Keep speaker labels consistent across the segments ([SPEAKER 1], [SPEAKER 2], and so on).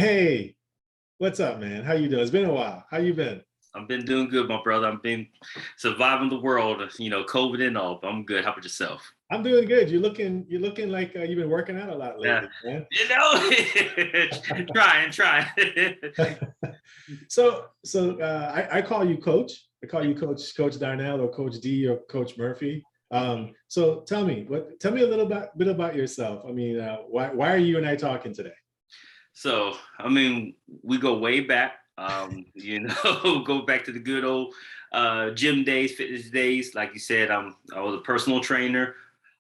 [SPEAKER 1] Hey, what's up, man? How you doing? It's been a while. How you been?
[SPEAKER 2] I've been doing good, my brother. I've been surviving the world, COVID and all, but I'm good. How about yourself?
[SPEAKER 1] I'm doing good. You're looking like you've been working out a lot
[SPEAKER 2] Yeah.
[SPEAKER 1] lately, man.
[SPEAKER 2] Trying.
[SPEAKER 1] So I call you Coach. I call you Coach Darnell or Coach D or Coach Murphy. So tell me a bit about yourself. I mean, why are you and I talking today?
[SPEAKER 2] So, we go way back. Go back to the good old gym days, fitness days. Like you said, I was a personal trainer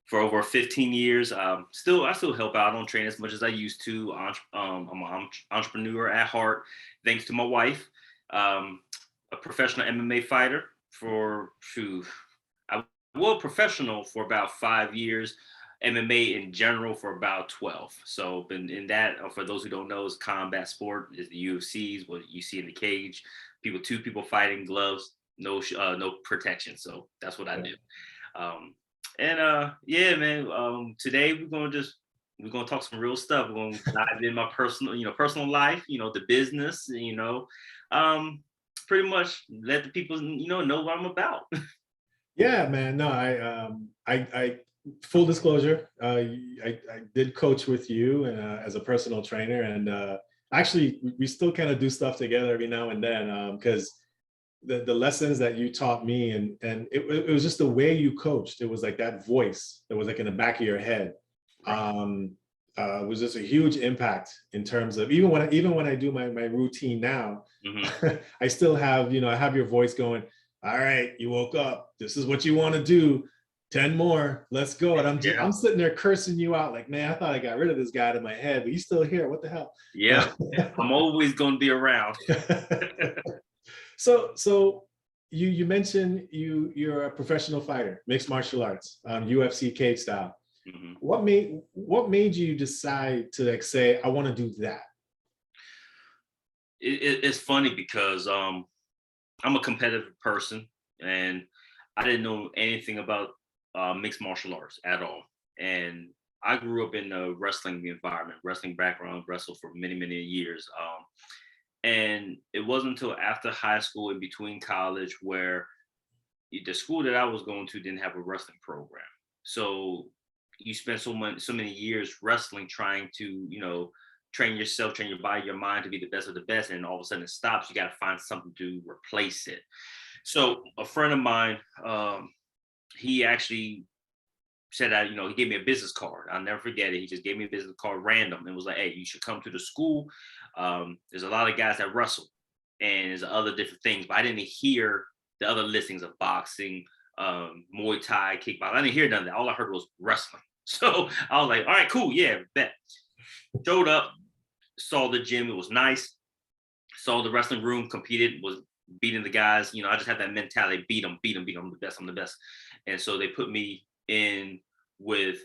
[SPEAKER 2] for over 15 years. I still help out. I don't train as much as I used to. I'm an entrepreneur at heart, thanks to my wife. A professional MMA fighter for I was professional for about 5 years. MMA in general for about 12. So been in that, for those who don't know, is combat sport, is the UFCs, what you see in the cage, two people fighting, gloves, no protection. So that's what I do. Um, and yeah, man, today we're gonna talk some real stuff. We're gonna dive in my personal life, the business, um, pretty much let the people, know what I'm about.
[SPEAKER 1] Yeah, man. No, I full disclosure, I did coach with you as a personal trainer, and actually, we still kind of do stuff together every now and then because the lessons that you taught me, and it was just the way you coached. It was like that voice that was like in the back of your head. Um, was just a huge impact in terms of even when I do my routine now,
[SPEAKER 2] Mhm.
[SPEAKER 1] I still have I have your voice going. All right, you woke up. This is what you want to do. 10 more. Let's go. And
[SPEAKER 2] Yeah,
[SPEAKER 1] I'm sitting there cursing you out like, man, I thought I got rid of this guy in my head, but he's still here. What the hell?
[SPEAKER 2] yeah. I'm always gonna be around.
[SPEAKER 1] So you mentioned you're a professional fighter, mixed martial arts, UFC cage style.
[SPEAKER 2] Mhm.
[SPEAKER 1] What made you decide to like say I want to do that?
[SPEAKER 2] It's funny because I'm a competitive person, and I didn't know anything about mixed martial arts at all. And I grew up in a wrestling environment, wrestling background, wrestled for many years. And it wasn't until after high school, in between college, where the school that I was going to didn't have a wrestling program. So you spend so many years wrestling, trying to, train yourself, train your body, your mind to be the best of the best, and all of a sudden it stops. You got to find something to replace it. So a friend of mine, he actually said that, he gave me a business card. I'll never forget it. He just gave me a business card random and was like, hey, you should come to the school. There's a lot of guys that wrestle, and there's other different things, but I didn't hear the other listings of boxing, Muay Thai, kickboxing. I didn't hear none of that. All I heard was wrestling. So I was like, all right, cool. Yeah, bet. Showed up, saw the gym. It was nice. Saw the wrestling room, competed, was beating the guys. I just had that mentality: beat them. I'm the best. I'm the best. And so they put me in with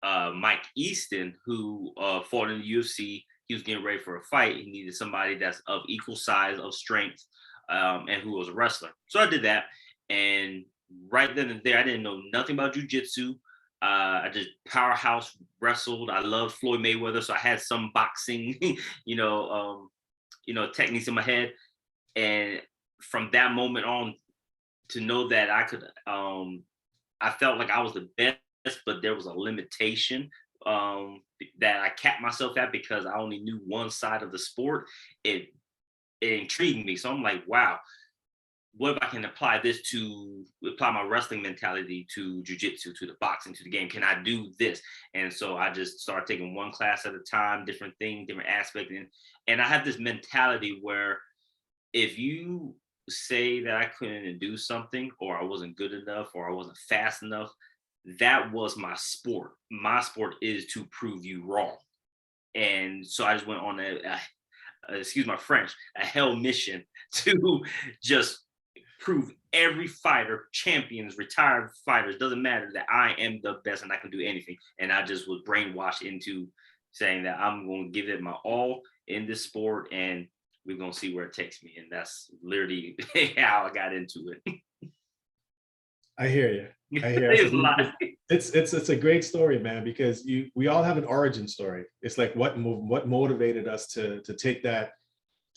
[SPEAKER 2] Mike Easton, who fought in the UFC. He was getting ready for a fight. He needed somebody that's of equal size, of strength, and who was a wrestler. So I did that. And right then and there, I didn't know nothing about jujitsu. I just powerhouse wrestled. I loved Floyd Mayweather, so I had some boxing, techniques in my head. And from that moment on, to know that I felt like I was the best, but there was a limitation that I capped myself at because I only knew one side of the sport. It intrigued me. So I'm like, wow, what if I can apply my wrestling mentality to jujitsu, to the boxing, to the game? Can I do this? And so I just started taking one class at a time, different things, different aspects. And I had this mentality where if you say that I couldn't do something, or I wasn't good enough, or I wasn't fast enough, that was my sport. My sport is to prove you wrong. And so I just went on excuse my French, a hell mission to just prove every fighter, champions, retired fighters, doesn't matter, that I am the best and I can do anything. And I just was brainwashed into saying that I'm going to give it my all in this sport, and we're going to see where it takes me. And that's literally how I got into it.
[SPEAKER 1] I hear you. I hear you.
[SPEAKER 2] It's a lot.
[SPEAKER 1] it's a great story, man, because we all have an origin story. It's like what motivated us to take that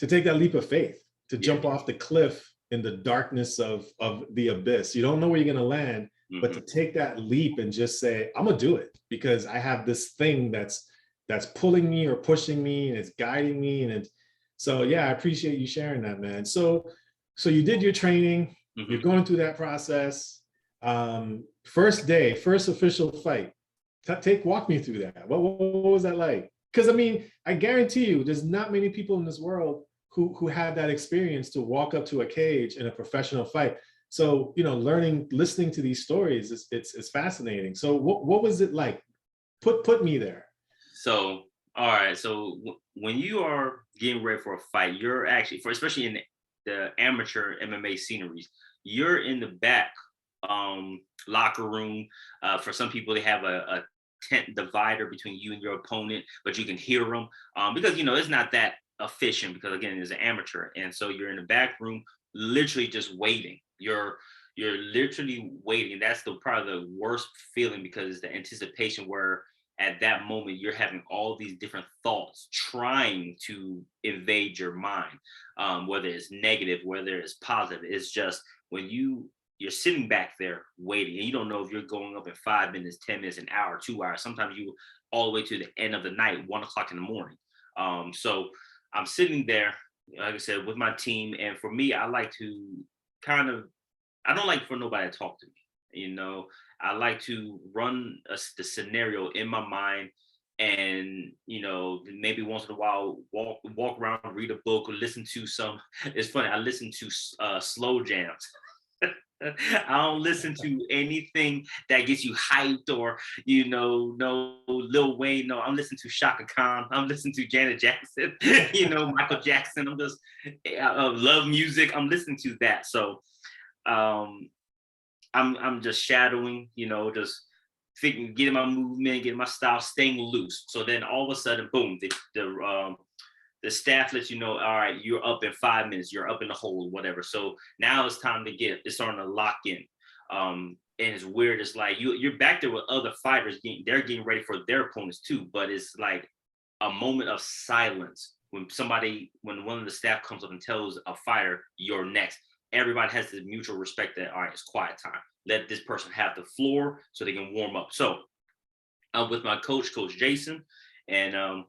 [SPEAKER 1] leap of faith, to
[SPEAKER 2] Yeah.
[SPEAKER 1] jump off the cliff in the darkness of the abyss. You don't know where you're gonna land, but to take that leap and just say, I'm gonna do it because I have this thing that's pulling me or pushing me and it's guiding me. And it's so yeah, I appreciate you sharing that, man. So you did your training, you're going through that process. First day, first official fight. Walk me through that. What was that like? Because I mean, I guarantee you, there's not many people in this world who had that experience to walk up to a cage in a professional fight. So listening to these stories, it's fascinating. So what was it like? Put me there.
[SPEAKER 2] So all right, so when you are getting ready for a fight, you're actually especially in the amateur MMA sceneries, you're in the back locker room. For some people, they have a tent divider between you and your opponent, but you can hear them because it's not that efficient because again, it's an amateur, and so you're in the back room, literally just waiting. You're literally waiting. That's probably the worst feeling because it's the anticipation where at that moment you're having all these different thoughts trying to invade your mind, whether it's negative, whether it's positive. It's just when you're sitting back there waiting and you don't know if you're going up in 5 minutes, 10 minutes, an hour, 2 hours, sometimes you all the way to the end of the night, 1 o'clock in the morning. So I'm sitting there, like I said, with my team. And for me, I like to I don't like for nobody to talk to me. I like to run the scenario in my mind and, maybe once in a while walk around, read a book or listen to it's funny. I listen to slow jams. I don't listen to anything that gets you hyped or, no Lil Wayne. No, I'm listening to Shaka Khan. I'm listening to Janet Jackson, Michael Jackson. I'm just love music. I'm listening to that. So I'm just shadowing, just thinking, getting my movement, getting my style, staying loose. So then all of a sudden, boom, the staff lets you know, all right, you're up in 5 minutes, you're up in the hole, whatever. So now it's time to it's starting to lock in. And it's weird. It's like you're back there with other fighters, they're getting ready for their opponents too. But it's like a moment of silence when one of the staff comes up and tells a fighter, you're next. Everybody has this mutual respect that, all right, it's quiet time. Let this person have the floor so they can warm up. So I'm with my coach, Coach Jason, and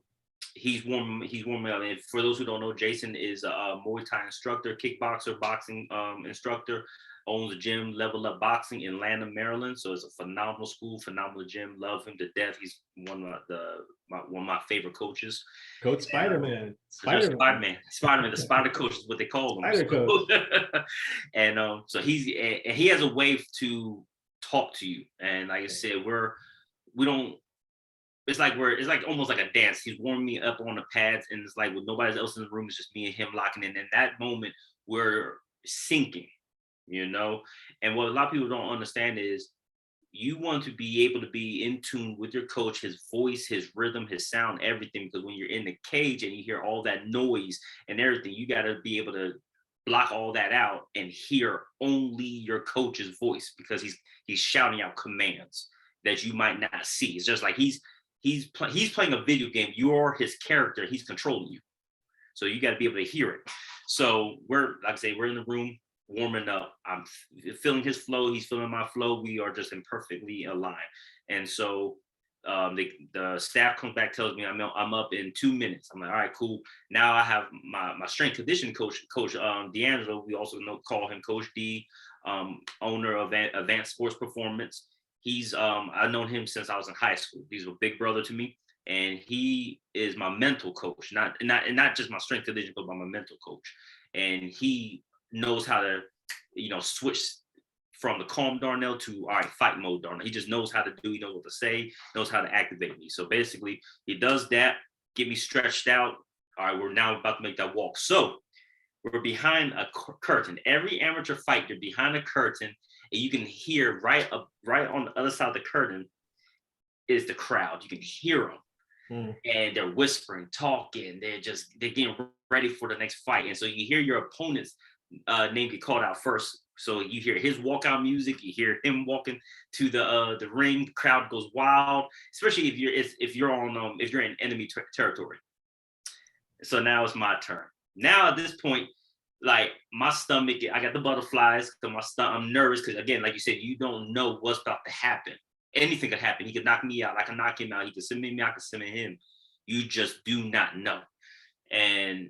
[SPEAKER 2] he's warming up. And for those who don't know, Jason is a Muay Thai instructor, kickboxer, boxing instructor, owns a gym, Level Up Boxing in Lanham, Maryland. So it's a phenomenal school, phenomenal gym. Love him to death. He's one of my favorite coaches.
[SPEAKER 1] Coach Spider-Man.
[SPEAKER 2] Spider-Man, the Spider Coach is what they call him.
[SPEAKER 1] Spider Coach.
[SPEAKER 2] And so he has a way to talk to you. And like I said, we don't. It's like almost like a dance. He's warming me up on the pads, and it's like with nobody else in the room, it's just me and him locking in. And that moment, we're syncing, And what a lot of people don't understand is you want to be able to be in tune with your coach, his voice, his rhythm, his sound, everything. Because when you're in the cage and you hear all that noise and everything, you got to be able to block all that out and hear only your coach's voice because he's shouting out commands that you might not see. It's just like he's playing a video game. You're his character. He's controlling you. So you got to be able to hear it. So we're in the room warming up. I'm feeling his flow. He's feeling my flow. We are just in perfectly aligned. And so the staff comes back, tells me I'm up in 2 minutes. I'm like, all right, cool. Now I have my strength conditioning coach, D'Angelo. We also call him Coach D, owner of Advanced Sports Performance. I've known him since I was in high school. He's a big brother to me, and he is my mental coach, not just my strength conditioning, but my mental coach. And he knows how to, switch from the calm Darnell to, all right, fight mode Darnell. He just knows how to do, he knows what to say, knows how to activate me. So basically he does that, get me stretched out. All right, we're now about to make that walk. So we're behind a curtain. Every amateur fight, you're behind a curtain, and you can hear right on the other side of the curtain is the crowd. You can hear them. And they're whispering, talking. They're getting ready for the next fight. And so you hear your opponent's name get called out first. So you hear his walkout music, you hear him walking to the ring, the crowd goes wild, especially if you're on if you're in enemy territory. So now it's my turn. Now at this point, like my stomach, I got the butterflies because I'm nervous because again, like you said, you don't know what's about to happen. Anything could happen. He could knock me out. I can knock him out. He could submit me. I could submit him. You just do not know. And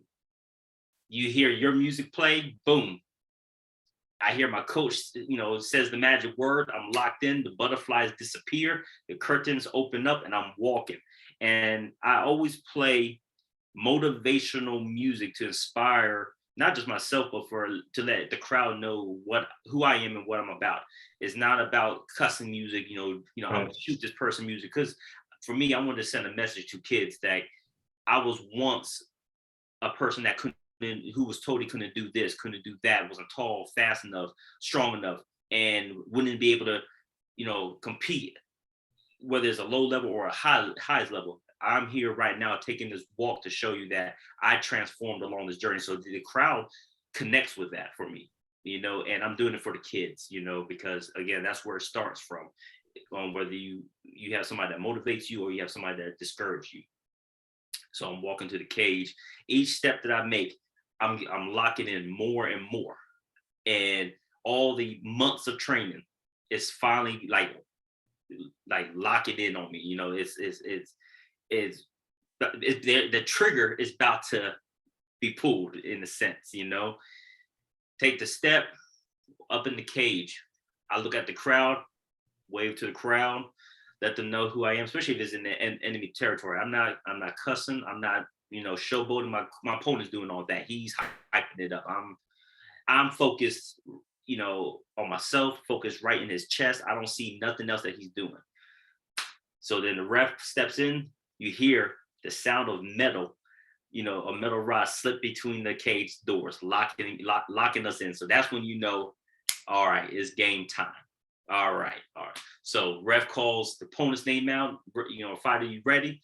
[SPEAKER 2] you hear your music play, boom. I hear my coach, says the magic word. I'm locked in. The butterflies disappear. The curtains open up, and I'm walking. And I always play motivational music to inspire not just myself, but to let the crowd know who I am and what I'm about. It's not about cussing music, I'm gonna shoot this person music. Because for me, I wanted to send a message to kids that I was once a person that who was told he couldn't do this, couldn't do that, wasn't tall, fast enough, strong enough, and wouldn't be able to, compete, whether it's a low level or a highest level. I'm here right now taking this walk to show you that I transformed along this journey. So the crowd connects with that for me, and I'm doing it for the kids, because again, that's where it starts from. Whether you have somebody that motivates you or you have somebody that discourages you. So I'm walking to the cage. Each step that I make, I'm locking in more and more. And all the months of training is finally like locking in on me. The trigger is about to be pulled in a sense, Take the step up in the cage. I look at the crowd, wave to the crowd, let them know who I am, especially if it's in the enemy territory. I'm not cussing. I'm not, showboating. My opponent's doing all that. He's hyping it up. I'm focused, on myself, focused right in his chest. I don't see nothing else that he's doing. So then the ref steps in, you hear the sound of metal, a metal rod slip between the cage doors, locking us in. So that's when all right, it's game time. All right. So ref calls the opponent's name out. Fighter, you ready?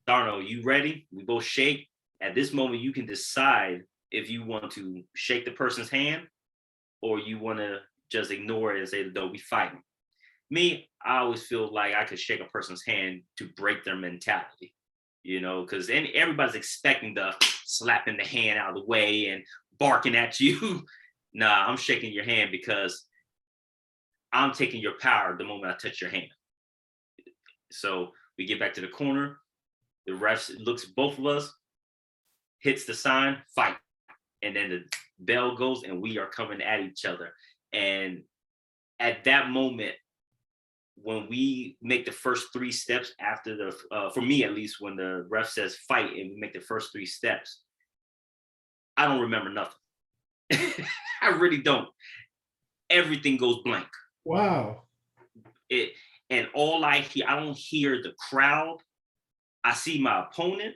[SPEAKER 2] Darnell, you ready? We both shake. At this moment, you can decide if you want to shake the person's hand or you want to just ignore it and say, no, we fighting. Me, I always feel like I could shake a person's hand to break their mentality, because everybody's expecting the slapping the hand out of the way and barking at you. Nah, I'm shaking your hand because I'm taking your power the moment I touch your hand. So we get back to the corner. The ref looks at both of us, hits the sign, fight. And then the bell goes and we are coming at each other. And at that moment, when we make the first 3 steps after for me at least, when the ref says fight and we make the first 3 steps, I don't remember nothing. I really don't. Everything goes blank.
[SPEAKER 1] Wow.
[SPEAKER 2] And all I don't hear the crowd. I see my opponent.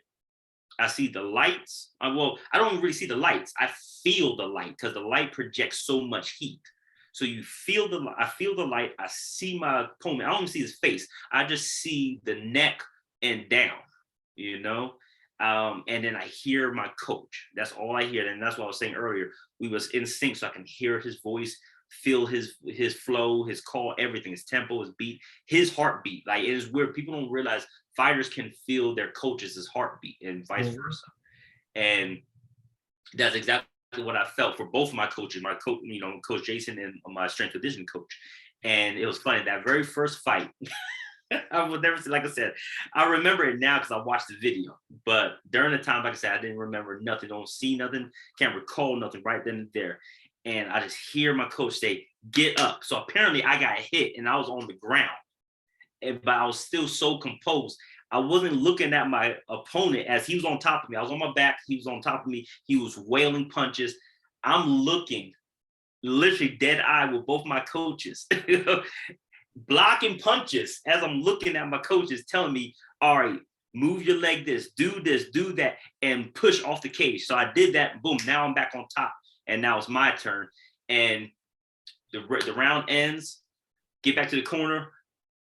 [SPEAKER 2] I see the lights. I don't really see the lights. I feel the light because the light projects so much heat. So I feel the light. I see my opponent. I don't even see his face. I just see the neck and down, and then I hear my coach. That's all I hear. And that's what I was saying earlier. We was in sync, so I can hear his voice, feel his flow, his call, everything, his tempo, his beat, his heartbeat. Like, it is weird. People don't realize fighters can feel their coaches' heartbeat and vice versa. And that's exactly what I felt for both of my coaches, my coach, Coach Jason and my strength conditioning coach. And it was funny, that very first fight, I would never, like I said, I remember it now because I watched the video. But during the time, like I said, I didn't remember nothing, don't see nothing, can't recall nothing right then and there. And I just hear my coach say, get up. So apparently I got hit and I was on the ground. But I was still so composed. I wasn't looking at my opponent as he was on top of me. I was on my back. He was on top of me. He was wailing punches. I'm looking literally dead eye with both my coaches, blocking punches as I'm looking at my coaches telling me, all right, move your leg this, do that, and push off the cage. So I did that. Boom. Now I'm back on top. And now it's my turn. And the round ends, get back to the corner.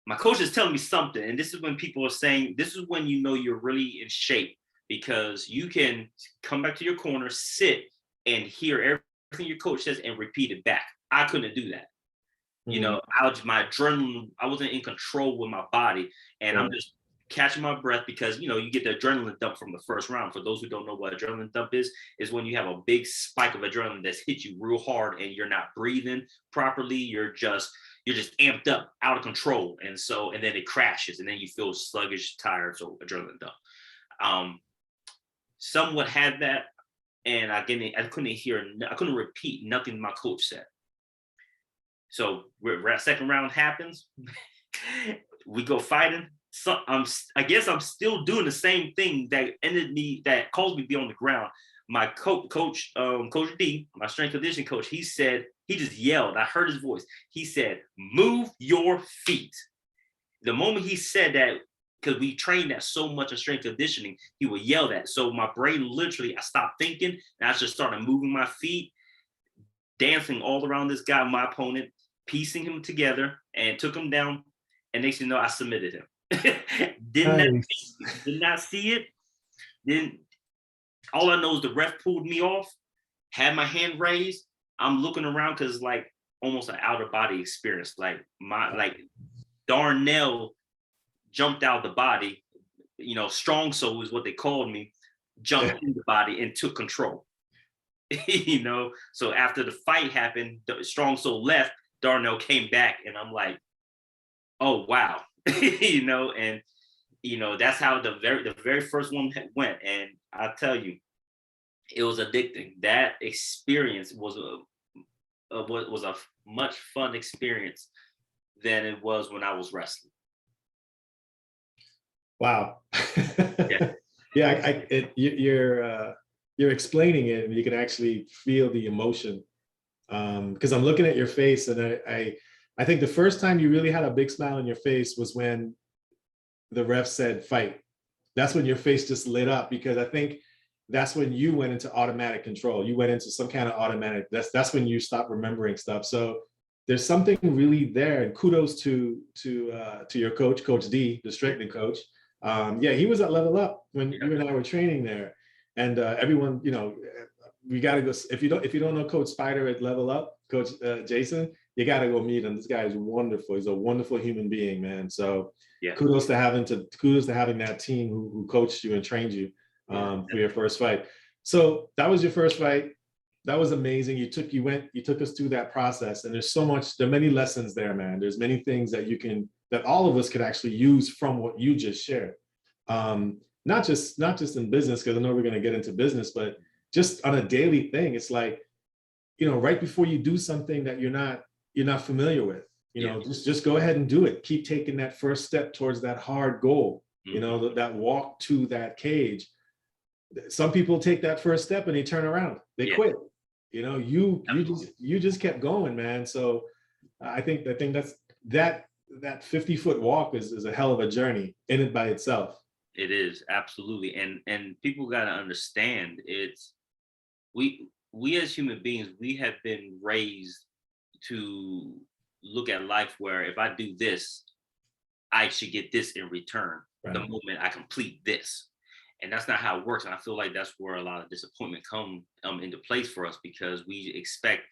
[SPEAKER 2] My coach is telling me something. And this is when people are saying, this is when you're really in shape, because you can come back to your corner, sit, and hear thing your coach says and repeat it back. I couldn't do that. You
[SPEAKER 1] Mhm.
[SPEAKER 2] know, my adrenaline, I wasn't in control with my body, and I'm
[SPEAKER 1] Right.
[SPEAKER 2] just catching my breath because you know you get the adrenaline dump from the first round. For those who don't know what adrenaline dump is when you have a big spike of adrenaline that's hit you real hard and you're not breathing properly. You're just amped up, out of control, and then it crashes, and then you feel sluggish, tired. So adrenaline dump. Um, Somewhat had that, and I couldn't repeat nothing my coach said. So second round happens, we go fighting. So I guess I'm still doing the same thing that caused me to be on the ground. My Coach D, my strength conditioning coach, he just yelled. I heard his voice. He said, "Move your feet." The moment he said that, because we trained that so much in strength conditioning, he would yell that. So my brain literally, I stopped thinking and I just started moving my feet, dancing all around this guy, my opponent, piecing him together, and took him down. And next thing you know, I submitted him. did not
[SPEAKER 1] Nice.
[SPEAKER 2] did not see it. Didn't All I know is the ref pulled me off, had my hand raised. I'm looking around because it's like almost an out of body experience. Like Darnell jumped out of the body. You know, strong soul is what they called me.
[SPEAKER 1] Yeah.
[SPEAKER 2] Jumped in the body and took control. You know, so after the fight happened, the strong soul left. Darnell came back, and I'm like, oh wow, you know, and that's how the very first one went, and I tell you, it was addicting. That experience was a much fun experience than it was when I was wrestling.
[SPEAKER 1] Wow.
[SPEAKER 2] Yeah,
[SPEAKER 1] Yeah, you're explaining it, and you can actually feel the emotion. Because I'm looking at your face, and I think the first time you really had a big smile on your face was when the ref said fight. That's when your face just lit up, because I think that's when you went into automatic control. You went into some kind of automatic. That's when you stopped remembering stuff. So there's something really there, and kudos to your coach, Coach D, the strengthening coach. Yeah, he was at Level Up when
[SPEAKER 2] yeah,
[SPEAKER 1] you and I were training there, and everyone, we got to go. If you don't know Coach Spider at Level Up, Coach Jason, you got to go meet him. This guy is wonderful. He's a wonderful human being, man. So
[SPEAKER 2] yeah,
[SPEAKER 1] kudos to having that team who coached you and trained you
[SPEAKER 2] yeah,
[SPEAKER 1] for your first fight. So that was your first fight. That was amazing. You took us through that process, and there are many lessons there, man. There's many things that all of us could actually use from what you just shared. Not just in business, because I know we're going to get into business, but just on a daily thing. It's like, right before you do something that you're not familiar with,
[SPEAKER 2] yeah.
[SPEAKER 1] just go ahead and do it. Keep taking that first step towards that hard goal,
[SPEAKER 2] Mhm.
[SPEAKER 1] that walk to that cage. Some people take that first step and they turn around, they
[SPEAKER 2] Yeah,
[SPEAKER 1] quit. You just
[SPEAKER 2] absolutely.
[SPEAKER 1] kept going, man. So I think that 50-foot walk is a hell of a journey in it by itself.
[SPEAKER 2] It is absolutely, and people got to understand we as human beings, we have been raised to look at life where if I do this, I should get this in return the
[SPEAKER 1] Right.
[SPEAKER 2] moment I complete this. And that's not how it works. And I feel like that's where a lot of disappointment come into place for us, because we expect,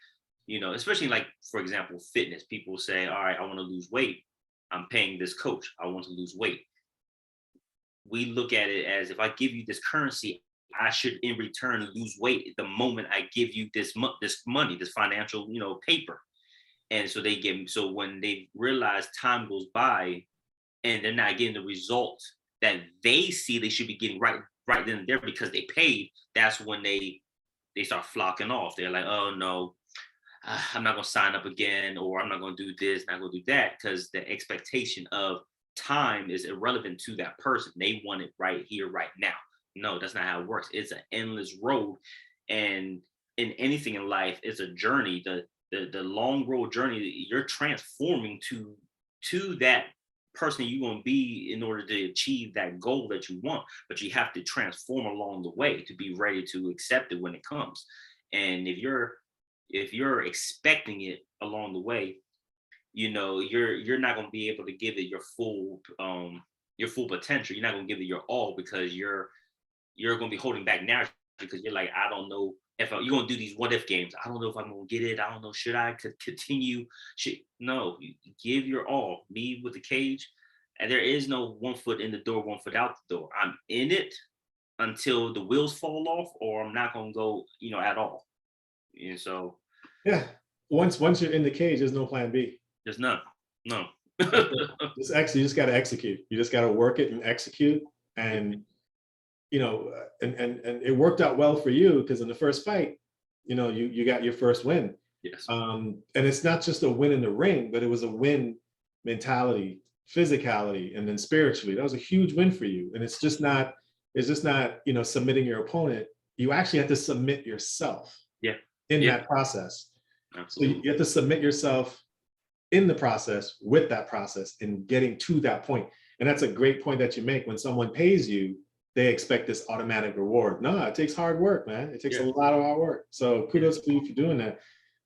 [SPEAKER 2] especially like, for example, fitness. People say, all right, I want to lose weight. I'm paying this coach. I want to lose weight. We look at it as, if I give you this currency, I should in return lose weight the moment I give you this money, this financial, paper. And so when they realize time goes by and they're not getting the results that they see they should be getting right then and there because they paid, that's when they start flocking off. They're like, oh no, I'm not going to sign up again, or I'm not going to do this, not going to do that, because the expectation of time is irrelevant to that person. They want it right here, right now. No, that's not how it works. It's an endless road, and in anything in life, it's a journey. The long road journey, you're transforming to that person you're going to be in order to achieve that goal that you want. But you have to transform along the way to be ready to accept it when it comes. And if you're expecting it along the way, you're not going to be able to give it your full potential. You're not going to give it your all, because you're going to be holding back now, because you're like, I don't know if you're gonna do these what if games, I don't know if I'm gonna get it. I don't know. Should I could continue? No, you give your all. Me with the cage, and there is no 1 foot in the door, 1 foot out the door. I'm in it until the wheels fall off, or I'm not gonna go, at all. And so
[SPEAKER 1] Yeah. Once you're in the cage, there's no plan B.
[SPEAKER 2] there's none. No.
[SPEAKER 1] You just got to execute. You just got to work it and execute. And and it worked out well for you because in the first fight, you got your first win.
[SPEAKER 2] Yes.
[SPEAKER 1] And it's not just a win in the ring, but it was a win mentality, physicality, and then spiritually. That was a huge win for you. And it's just not submitting your opponent. You actually have to submit yourself.
[SPEAKER 2] Yeah.
[SPEAKER 1] In that process.
[SPEAKER 2] Absolutely.
[SPEAKER 1] So you have to submit yourself in the process with that process and getting to that point. And that's a great point that you make. When someone pays you, they expect this automatic reward. No, it takes hard work, man. It takes a lot of hard work. So kudos to you for doing that.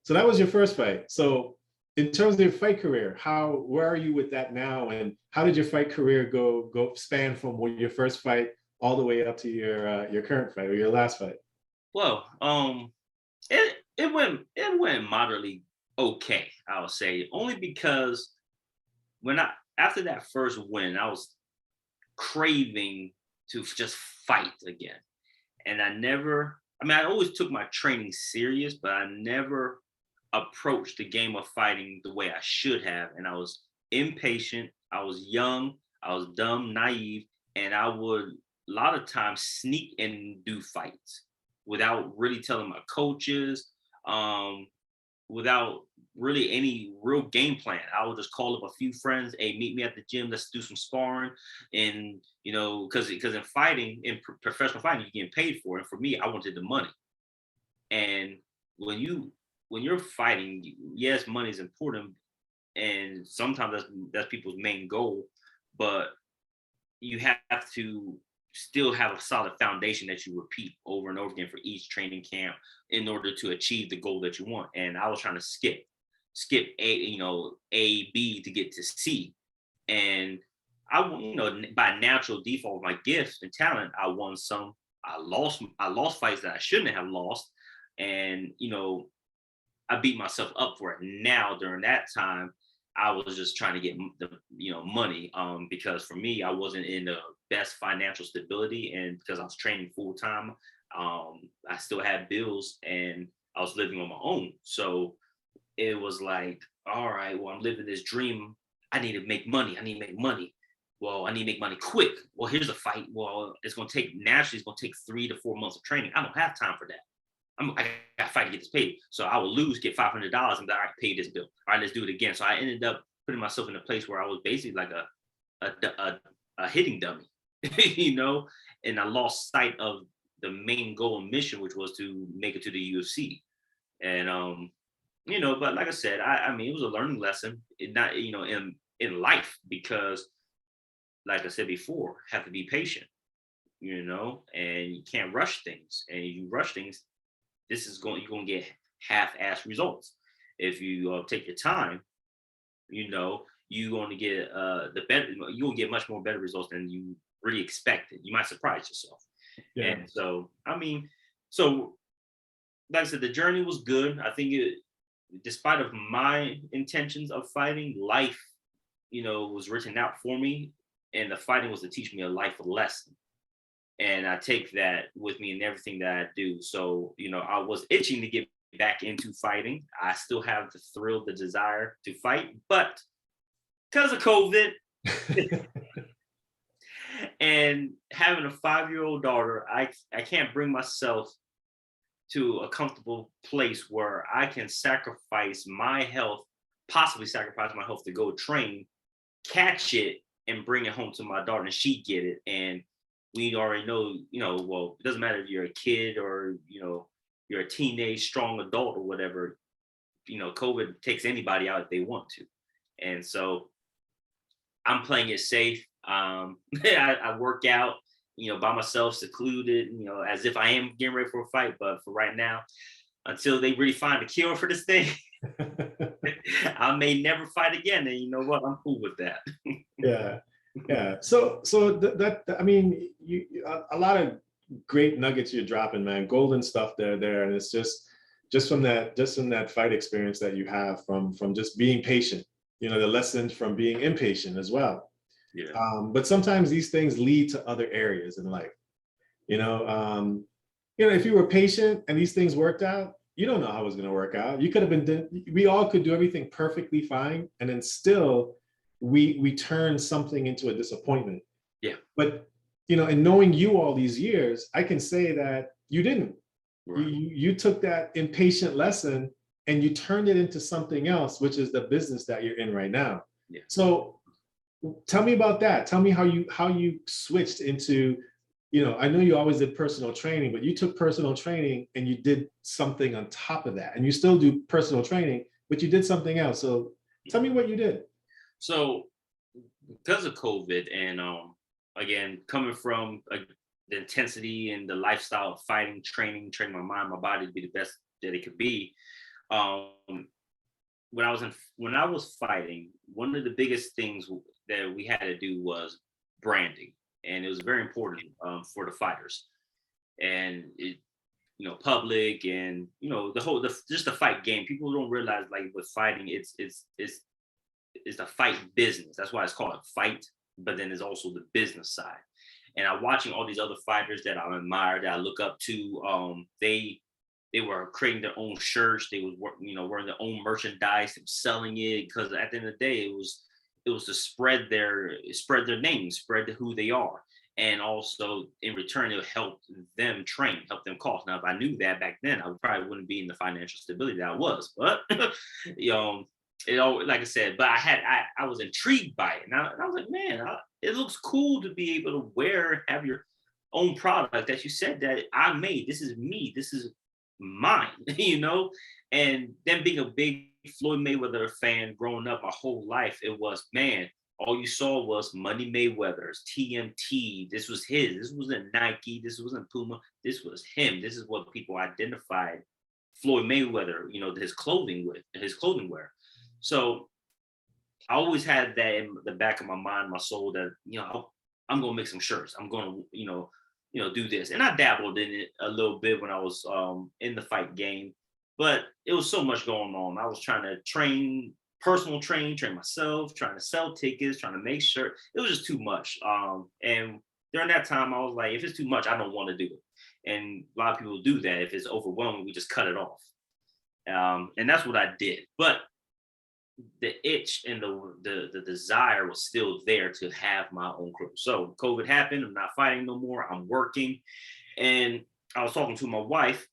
[SPEAKER 1] So that was your first fight. So in terms of your fight career, where are you with that now? And how did your fight career go span from your first fight all the way up to your current fight or your last fight?
[SPEAKER 2] Well, it went moderately okay, I would say, only because after that first win, I was craving to just fight again. And I always took my training serious, but I never approached the game of fighting the way I should have. And I was impatient, I was young, I was dumb, naive, and I would a lot of times sneak and do fights without really telling my coaches, without really any real game plan. I would just call up a few friends, hey, meet me at the gym, let's do some sparring. And because in fighting, in professional fighting, you're getting paid for it. And for me, I wanted the money. And when you're fighting, yes, money is important, and sometimes that's people's main goal, but you have to still have a solid foundation that you repeat over and over again for each training camp in order to achieve the goal that you want. And I was trying to skip A, B to get to C. And by natural default of my gifts and talent, I won some. I lost fights that I shouldn't have lost. And, I beat myself up for it. Now during that time, I was just trying to get the money, because for me, I wasn't in the best financial stability, and because I was training full time, I still had bills and I was living on my own. So it was like, all right, well, I'm living this dream. I need to make money. I need to make money. Well, I need to make money quick. Well, here's a fight. Well, it's going to take 3 to 4 months of training. I don't have time for that. I got to fight to get this paid. So I will lose, get $500, and be like, all right, pay this bill. All right, let's do it again. So I ended up putting myself in a place where I was basically like a hitting dummy, and I lost sight of the main goal and mission, which was to make it to the UFC. And but like I said, I mean, it was a learning lesson, in life, because like I said before, have to be patient, and you can't rush things. And if you rush things, you're going to get half-ass results. If you take your time, you're going to get you're going to get much more better results than you really expected. You might surprise yourself. Yeah. And so, like I said, the journey was good. I think despite of my intentions of fighting, life, was written out for me, and the fighting was to teach me a life lesson. And I take that with me in everything that I do. So, I was itching to get back into fighting. I still have the thrill, the desire to fight, but because of COVID and having a 5-year-old daughter, I can't bring myself to a comfortable place where I can sacrifice my health, possibly sacrifice my health to go train, catch it, and bring it home to my daughter, and she get it. And we already know, well, it doesn't matter if you're a kid or, you're a teenage strong adult or whatever, COVID takes anybody out if they want to. And so I'm playing it safe. I work out, by myself, secluded, as if I am getting ready for a fight. But for right now, until they really find a cure for this thing, I may never fight again. And you know what? I'm cool with that.
[SPEAKER 1] Yeah. So that I mean, a lot of great nuggets you're dropping, man. Golden stuff there. And it's just from that fight experience that you have from just being patient, the lessons from being impatient as well.
[SPEAKER 2] Yeah.
[SPEAKER 1] But sometimes these things lead to other areas in life. If you were patient and these things worked out, you don't know how it was going to work out. You could have we all could do everything perfectly fine, and then still we turn something into a disappointment.
[SPEAKER 2] Yeah.
[SPEAKER 1] But in knowing you all these years, I can say that you didn't.
[SPEAKER 2] Right.
[SPEAKER 1] You took that impatient lesson and you turned it into something else, which is the business that you're in right now.
[SPEAKER 2] Yeah.
[SPEAKER 1] So tell me about that. Tell me how you switched into, I know you always did personal training, but you took personal training and you did something on top of that. And you still do personal training, but you did something else. So tell me what you did.
[SPEAKER 2] So because of COVID and again, coming from the intensity and the lifestyle of fighting, training my mind, my body to be the best that it could be. When I was fighting, one of the biggest things that we had to do was branding, and it was very important for the fighters, and it, public, and just the fight game. People don't realize, like, with fighting, it's the fight business. That's why it's called a fight. But then there's also the business side. And I'm watching all these other fighters that I admire, that I look up to. They were creating their own shirts. They was wearing their own merchandise and selling it, because at the end of the day, it was to spread their name, spread who they are. And also in return, it would help them train, help them cost. Now, if I knew that back then, I probably wouldn't be in the financial stability that I was. But it all, like I said, but I was intrigued by it. And I was like, man, it looks cool to be able to have your own product that you said that I made. This is me. This is mine, And then being a big Floyd Mayweather fan growing up my whole life, it was, man, all you saw was Money Mayweather's, TMT. This was his. This wasn't Nike. This wasn't Puma. This was him. This is what people identified Floyd Mayweather, his clothing wear. So I always had that in the back of my mind, my soul, that I'm gonna make some shirts. I'm gonna do this. And I dabbled in it a little bit when I was in the fight game, but it was so much going on. I was trying to train myself, trying to sell tickets, trying to make sure. It was just too much. And during that time, I was like, if it's too much, I don't want to do it. And a lot of people do that. If it's overwhelming, we just cut it off. And that's what I did. But the itch and the desire was still there to have my own crew. So COVID happened. I'm not fighting no more. I'm working. And I was talking to my wife.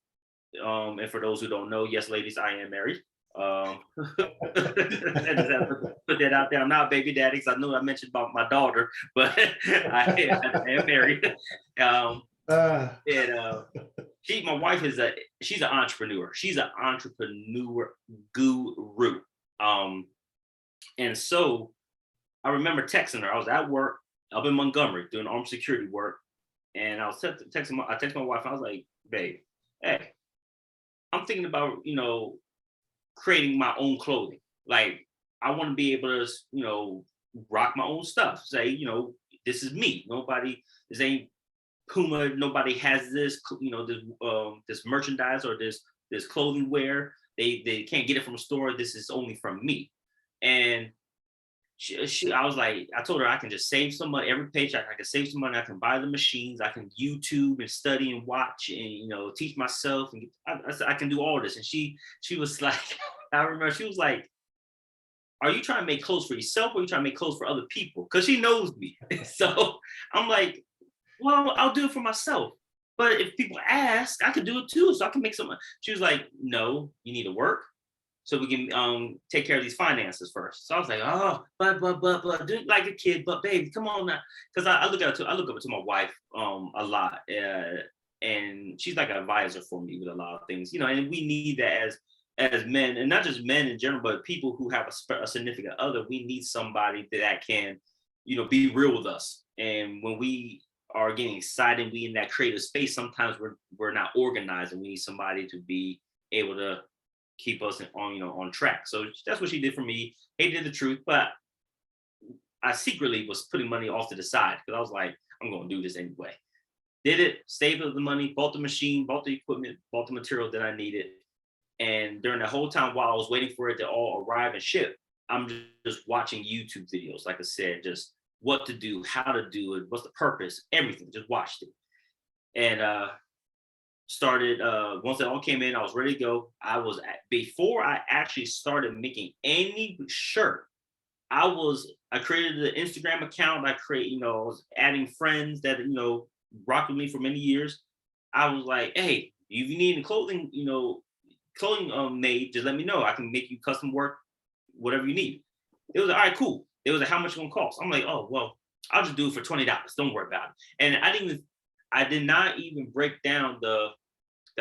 [SPEAKER 2] And for those who don't know, yes, ladies, I am married. I just have to put that out there. I'm not a baby daddy, because I know I mentioned about my daughter, but I am married. My wife she's an entrepreneur. She's an entrepreneur guru. And so I remember texting her. I was at work up in Montgomery doing armed security work, and I was texting my wife. I was like, babe, hey, I'm thinking about creating my own clothing. Like, I want to be able to rock my own stuff. Say, this is me. This ain't Puma. Nobody has this this merchandise or this clothing wear. They can't get it from a store. This is only from me. And I was like, I told her I can just save some money every paycheck. I can save some money. I can buy the machines. I can YouTube and study and watch and teach myself. And I can do all this. And she was like, I remember she was like, are you trying to make clothes for yourself, or are you trying to make clothes for other people? Because she knows me. So I'm like, well, I'll do it for myself. But if people ask, I could do it too. So I can make some. She was like, no, you need to work so we can take care of these finances first. So I was like, oh, but, do it like a kid, but babe, come on now. Because I look up to my wife a lot. And she's like an advisor for me with a lot of things, and we need that as men, and not just men in general, but people who have a significant other. We need somebody that can, be real with us. And when we are getting excited, we in that creative space, sometimes we're not organized, and we need somebody to be able to keep us on track. So that's what she did for me. Hated the truth, but I secretly was putting money off to the side, because I was like, I'm going to do this anyway. Did it, saved up the money, bought the machine, bought the equipment, bought the material that I needed. And during the whole time while I was waiting for it to all arrive and ship, I'm just watching YouTube videos. Like I said, just what to do, how to do it, what's the purpose, everything. Just watched it. And started once it all came in, I was ready to go. Before I actually started making any shirt, I created an Instagram account. I was adding friends that rocked with me for many years. I was like, hey, if you need any clothing, made, just let me know. I can make you custom work, whatever you need. It was like, all right, cool. It was like, how much it gonna cost? I'm like, oh well, I'll just do it for $20. Don't worry about it. And I did not even break down the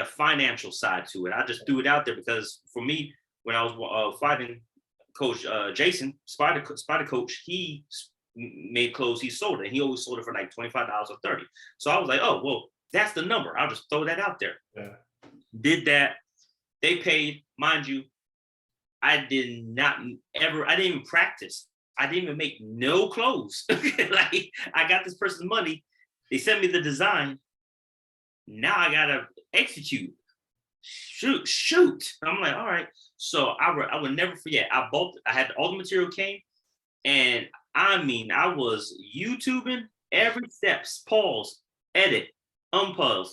[SPEAKER 2] financial side to it. I just threw it out there because for me, when I was fighting Coach Jason, Spider Coach, he made clothes, he sold it. And he always sold it for like $25 or $30. So I was like, oh, well, that's the number. I'll just throw that out there.
[SPEAKER 1] Yeah.
[SPEAKER 2] Did that. They paid, mind you, I didn't even practice. I didn't even make no clothes. Like, I got this person's money. They sent me the design. Now I gotta execute. Shoot. I'm like, all right. So I would never forget. I had all the material came, and I mean, I was YouTubing every steps, pause, edit, unpause,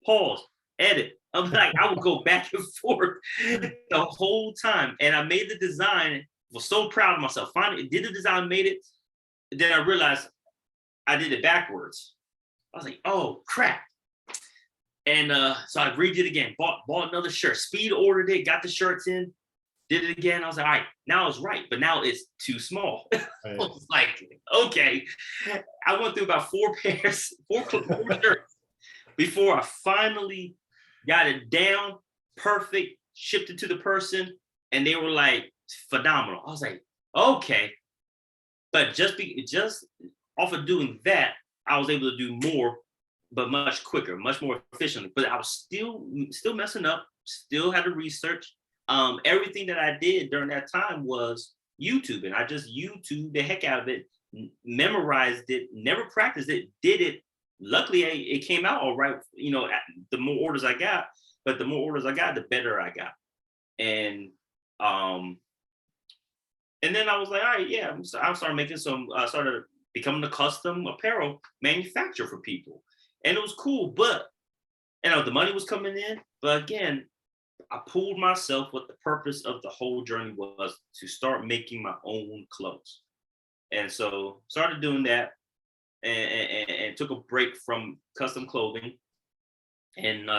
[SPEAKER 2] pause, edit. I'm like, I would go back and forth the whole time. And I made the design, was so proud of myself. Finally, did the design, made it. Then I realized I did it backwards. I was like, oh crap. And so I redid it again, bought another shirt, speed ordered it, got the shirts in, did it again. I was like, all right, now it's right, but now it's too small. Right. I was like, okay. I went through about four shirts before I finally got it down, perfect, shipped it to the person, and they were like, phenomenal. I was like, okay. But just off of doing that, I was able to do more, but much quicker, much more efficiently. But I was still messing up, still had to research. Everything that I did during that time was YouTube, and I just YouTube the heck out of it, memorized it, never practiced it, did it. Luckily, it came out all right. The more orders I got, but the more orders I got, the better I got. And then I was like, all right, yeah, I started making started becoming a custom apparel manufacturer for people. And it was cool, but the money was coming in. But again, I pulled myself what the purpose of the whole journey was to start making my own clothes. And so started doing that and took a break from custom clothing and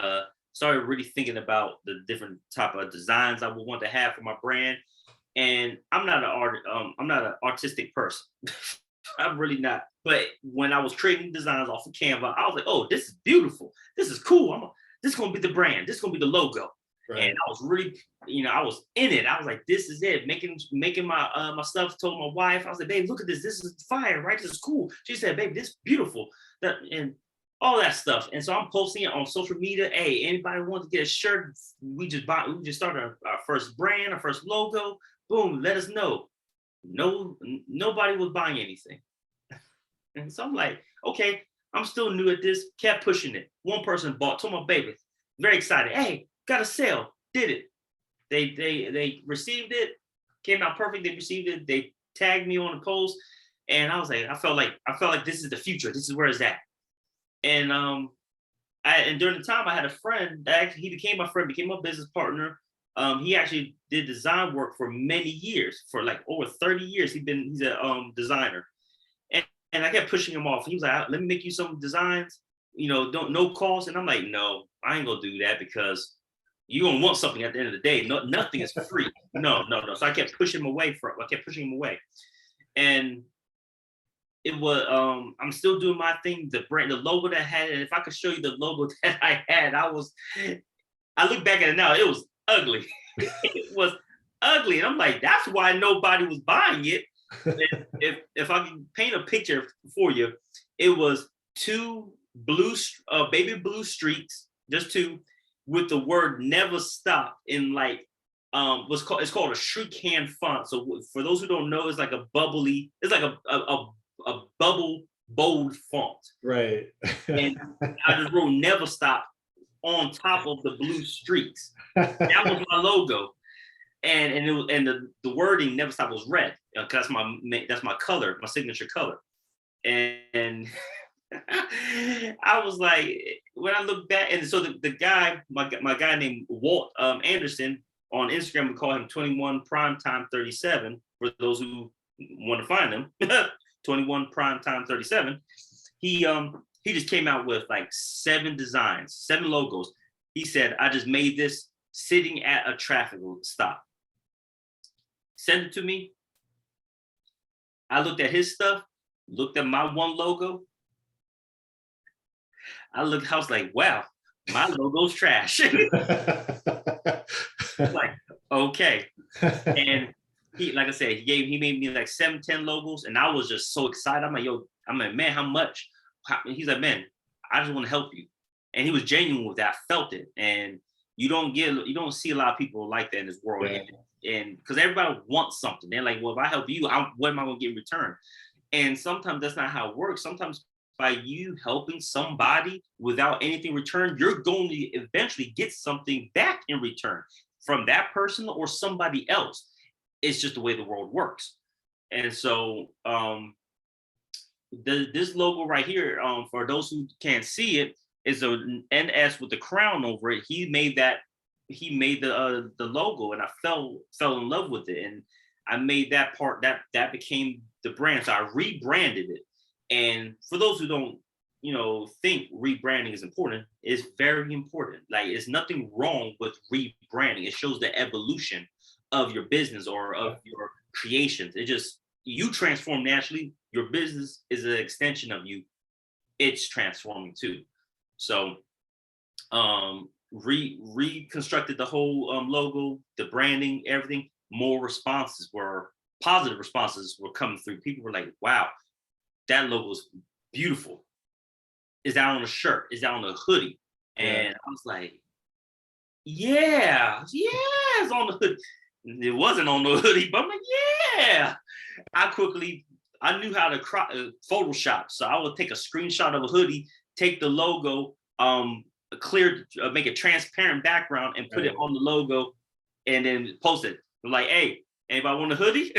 [SPEAKER 2] started really thinking about the different type of designs I would want to have for my brand. And I'm not an artistic person. I'm really not. But when I was creating designs off of Canva, I was like, oh, this is beautiful. This is cool. This is going to be the brand. This is going to be the logo. Right. And I was really, I was in it. I was like, this is it. Making my my stuff. Told my wife, I was like, babe, look at this. This is fire, right? This is cool. She said, babe, this is beautiful. And all that stuff. And so I'm posting it on social media. Hey, anybody want to get a shirt? We just started our first brand, our first logo. Boom, let us know. No, nobody was buying anything. And so I'm like, okay, I'm still new at this, kept pushing it. One person bought, told my baby, very excited. Hey, got a sale, did it. They received it, came out perfect. They received it. They tagged me on the post. And I was like, I felt like this is the future. This is where it's at. And and during the time I had a friend that he became my friend, became my business partner. He actually did design work for many years, for like over 30 years. He's a designer. And I kept pushing him off. He was like, let me make you some designs, no cost. And I'm like, no, I ain't gonna do that because you're gonna want something at the end of the day. No, nothing is free. No. So I kept pushing him away. And it was I'm still doing my thing, the brand, the logo that I had. And if I could show you the logo that I had, I look back at it now, it was ugly. It was ugly. And I'm like, that's why nobody was buying it. If I can paint a picture for you, it was two baby blue streaks, just two, with the word NevaStop in like it's called a shriek hand font. So for those who don't know, it's like a bubbly, it's like a bubble bold font.
[SPEAKER 1] Right.
[SPEAKER 2] And I just wrote NevaStop on top of the blue streaks. That was my logo. And the wording NevaStop was red, because that's my color, my signature color. And I was like, when I look back, and so the guy, my guy named Walt Anderson, on Instagram, we call him 21 Primetime 37, for those who want to find him. 21 Primetime 37. He just came out with like 7 designs, 7 logos. He said, I just made this sitting at a traffic stop. Send it to me. I looked at his stuff, looked at my one logo. I was like, wow, my logo's trash. Like, okay. And he, like I said, he made me like 7, 10 logos, and I was just so excited. I'm like, man, how much? He's like, man, I just want to help you. And he was genuine with that. I felt it. And you don't see a lot of people like that in this world.
[SPEAKER 1] Yeah.
[SPEAKER 2] And because everybody wants something. They're like, well, if I help you, what am I going to get in return? And sometimes that's not how it works. Sometimes by you helping somebody without anything in return, you're going to eventually get something back in return from that person or somebody else. It's just the way the world works. And so this logo right here, for those who can't see it, is an NS with the crown over it. He made the logo, and I fell in love with it, and I made that part that became the brand. So I rebranded it. And for those who don't, think rebranding is important, it's very important. Like, it's nothing wrong with rebranding. It shows the evolution of your business or of your creations. It just, you transform naturally. Your business is an extension of you. It's transforming too. So reconstructed the whole logo, the branding, everything. Positive responses were coming through. People were like, wow, that logo is beautiful. Is that on a shirt? Is that on a hoodie? And I was like, yeah, it's on the hoodie. It wasn't on the hoodie, but I'm like, yeah. I knew how to Photoshop. So I would take a screenshot of a hoodie, take the logo, make a transparent background, and put it on the logo, and then post it. I'm like, hey, anybody want a hoodie?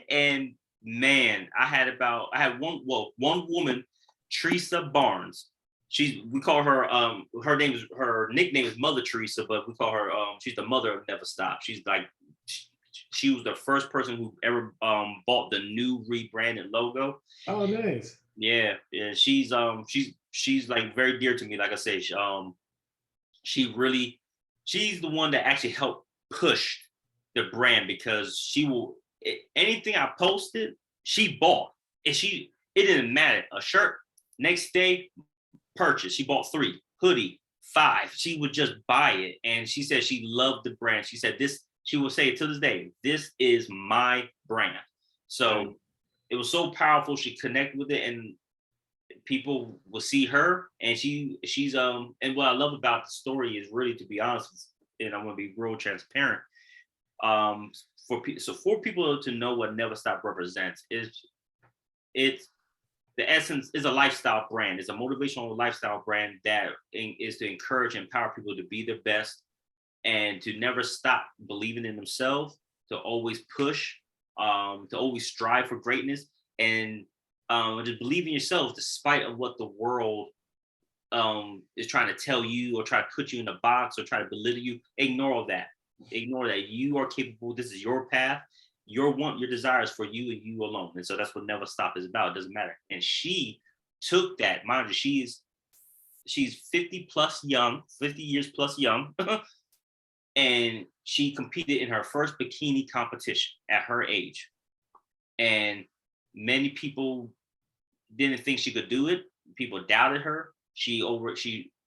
[SPEAKER 2] And man, I had one woman, Teresa Barnes. We call her, her nickname is Mother Teresa, but we call her, she's the mother of NevaStop. She's like, she was the first person who ever bought the new rebranded logo.
[SPEAKER 1] Oh, nice.
[SPEAKER 2] Yeah. She's like very dear to me. Like I say, she's the one that actually helped push the brand, because anything I posted, she bought. And it didn't matter. A shirt, next day, purchase. She bought 3, hoodie, 5. She would just buy it. And she said she loved the brand. She said she will say it to this day, this is my brand. So it was so powerful. She connected with it, and people will see her, and she's and what I love about the story is, really, to be honest, and I'm going to be real transparent, for people to know what NevaStop represents, it's the essence is a lifestyle brand. It's a motivational lifestyle brand that is to encourage and empower people to be their best, and to never stop believing in themselves, to always push, to always strive for greatness, and just believe in yourself despite of what the world is trying to tell you, or try to put you in a box, or try to belittle you. Ignore all that. Ignore that. You are capable. This is your path. Your desires for you and you alone. And so that's what NevaStop is about. It doesn't matter. And she took that. Mind you, she's 50 years plus young. And she competed in her first bikini competition at her age. And many people didn't think she could do it. People doubted her. She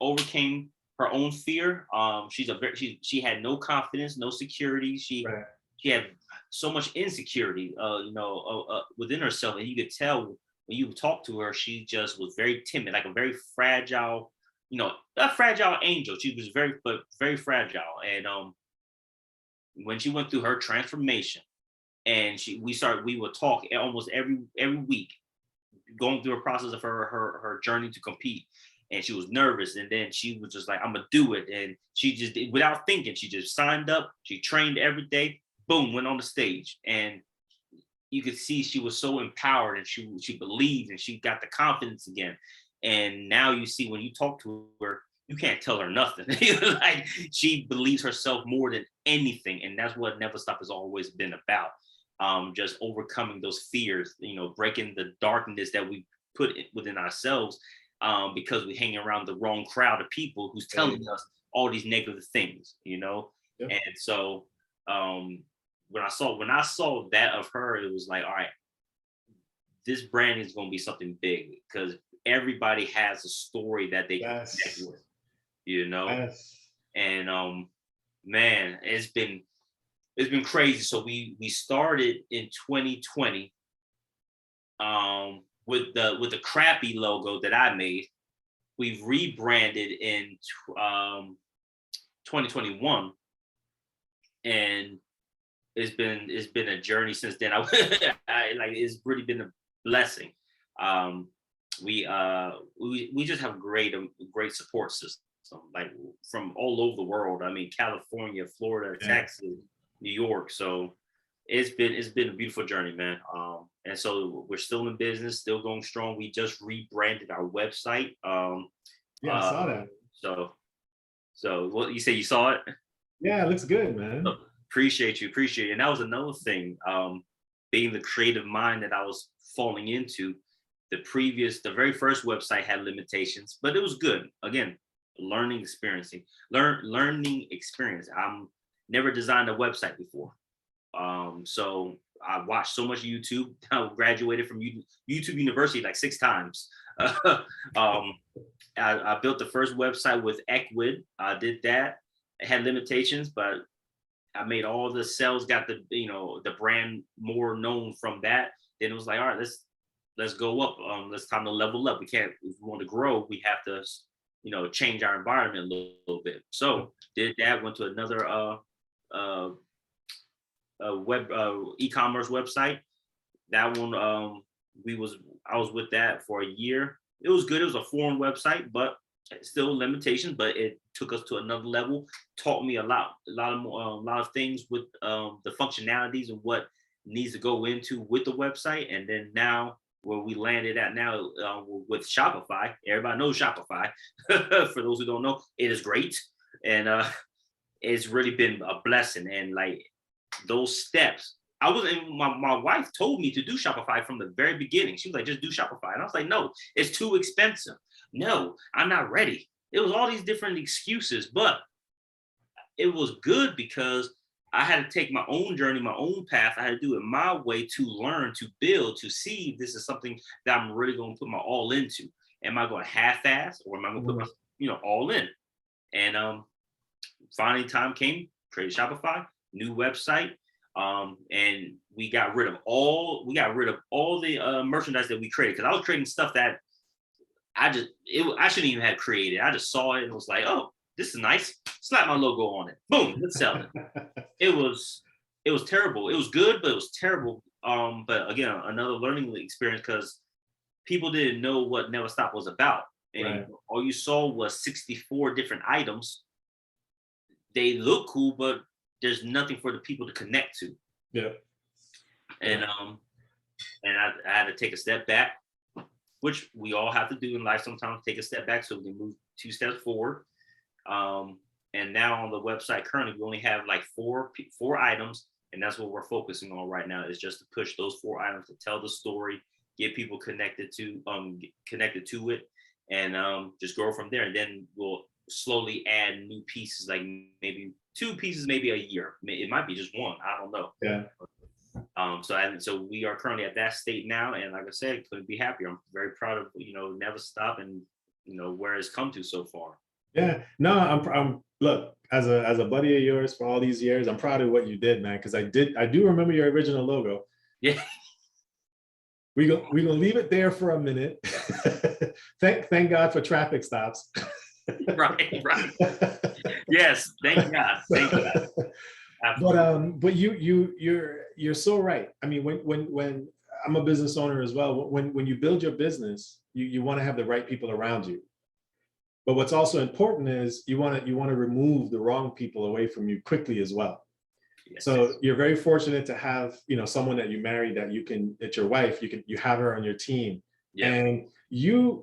[SPEAKER 2] overcame her own fear. She had no confidence, no security. She had so much insecurity, within herself. And you could tell when you talk to her, she just was very timid, like a very fragile, a fragile angel. She was very fragile. And when she went through her transformation, and we would talk almost every week, going through a process of her journey to compete, and she was nervous, and then she was just like, I'm gonna do it, and she just without thinking, she just signed up, she trained every day, boom, went on the stage, and you could see she was so empowered, and she believed, and she got the confidence again. And now you see when you talk to her, you can't tell her nothing. Like, she believes herself more than anything, and that's what NevaStop has always been about. Just overcoming those fears, breaking the darkness that we put within ourselves, because we hang around the wrong crowd of people who's telling us all these negative things,
[SPEAKER 1] Yep.
[SPEAKER 2] And so, when I saw that of her, it was like, all right, this brand is going to be something big, because everybody has a story that they can connect with,
[SPEAKER 1] Yes.
[SPEAKER 2] and man, it's been crazy. So we started in 2020, with the crappy logo that I made. We've rebranded in 2021, and it's been a journey since then. It's really been a blessing. We just have great support system, like from all over the world. I mean, California, Florida, Texas, New York. So it's been a beautiful journey, man. And so we're still in business, still going strong. We just rebranded our website.
[SPEAKER 1] I saw that.
[SPEAKER 2] So what you say, you saw it?
[SPEAKER 1] Yeah, it looks good, man.
[SPEAKER 2] Appreciate you. And that was another thing, being the creative mind that I was falling into. The very first website had limitations, but it was good. Again, learning experience. I'm never designed a website before. So I watched so much YouTube. I graduated from YouTube University like 6 times. I built the first website with Equid. I did that. It had limitations, but I made all the sales, got the brand more known from that. Then it was like, all right, let's go up. It's time to level up. If we want to grow, we have to, change our environment a little bit. So did that, went to another web e-commerce website. That one, I was with that for a year. It was good. It was a foreign website, but still limitations, but it took us to another level, taught me a lot of things with the functionalities and what needs to go into with the website. And then now where we landed at now, with Shopify, everybody knows Shopify. For those who don't know, it is great. And it's really been a blessing. And like those steps, my wife told me to do Shopify from the very beginning. She was like, just do Shopify. And I was like, no, it's too expensive. No, I'm not ready. It was all these different excuses, but it was good because I had to take my own journey, my own path. I had to do it my way to learn, to build, to see if this is something that I'm really going to put my all into. Am I going to half-ass, or am I going to put my, all in? And finally time came, created Shopify, new website. And we got rid of all the merchandise that we created, because I was creating stuff that I shouldn't even have created. I just saw it and was like, oh, this is nice. Slap my logo on it. Boom, let's sell it. It was terrible. It was good, but it was terrible. But again, another learning experience, because people didn't know what NevaStop was about. And all you saw was 64 different items. They look cool, but there's nothing for the people to connect to.
[SPEAKER 1] Yeah.
[SPEAKER 2] And I had to take a step back, which we all have to do in life sometimes, take a step back so we can move 2 steps forward. And now on the website currently, we only have like four items, and that's what we're focusing on right now, is just to push those 4 items to tell the story, get people connected to it, and just grow from there. And then we'll slowly add new pieces, like maybe 2 pieces, maybe a year. It might be just 1. I don't know.
[SPEAKER 1] Yeah.
[SPEAKER 2] So we are currently at that state now, and like I said, couldn't be happier. I'm very proud of NevaStop and where it's come to so far.
[SPEAKER 1] Yeah, no, I'm look, as a buddy of yours for all these years, I'm proud of what you did, man, because I do remember your original logo.
[SPEAKER 2] Yeah.
[SPEAKER 1] We're gonna leave it there for a minute. Thank God for traffic stops.
[SPEAKER 2] Right. Yes, thank God.
[SPEAKER 1] But you're so right. I mean, when I'm a business owner as well. When you build your business, you want to have the right people around you. But what's also important is you want to remove the wrong people away from you quickly as well.
[SPEAKER 2] Yes.
[SPEAKER 1] So you're very fortunate to have, someone that you marry that's your wife, you have her on your team.
[SPEAKER 2] Yeah.
[SPEAKER 1] And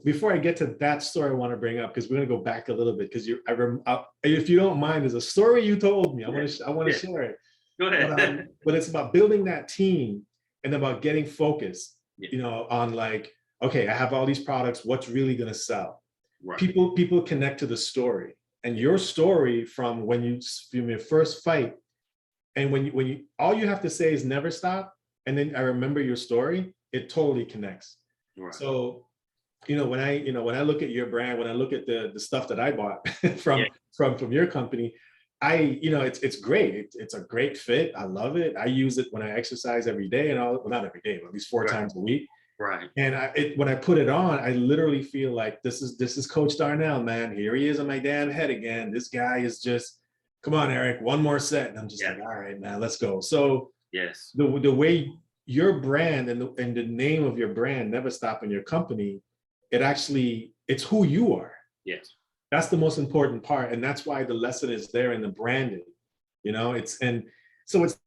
[SPEAKER 1] before I get to that story, I want to bring up, because we're going to go back a little bit, because if you don't mind, there's a story you told me. I want to share it.
[SPEAKER 2] Go ahead.
[SPEAKER 1] But it's about building that team and about getting focused,
[SPEAKER 2] Yeah.
[SPEAKER 1] on like, okay, I have all these products. What's really going to sell?
[SPEAKER 2] Right.
[SPEAKER 1] People connect to the story, and your story from your first fight. And when you all you have to say is never stop, and then I remember your story, it totally connects.
[SPEAKER 2] Right.
[SPEAKER 1] So, when I look at your brand, when I look at the stuff that I bought from your company, it's great. It's a great fit. I love it. I use it when I exercise every day, and well, not every day, but at least 4 times a week.
[SPEAKER 2] Right.
[SPEAKER 1] And when I put it on, I literally feel like this is Coach Darnell, man. Here he is on my damn head again. This guy is just, come on, Eric, one more set. And I'm just like, all right, man, let's go. So
[SPEAKER 2] yes,
[SPEAKER 1] the way your brand and the name of your brand, NevaStop, in your company, it's who you are.
[SPEAKER 2] Yes.
[SPEAKER 1] That's the most important part. And that's why the lesson is there in the branding. So it's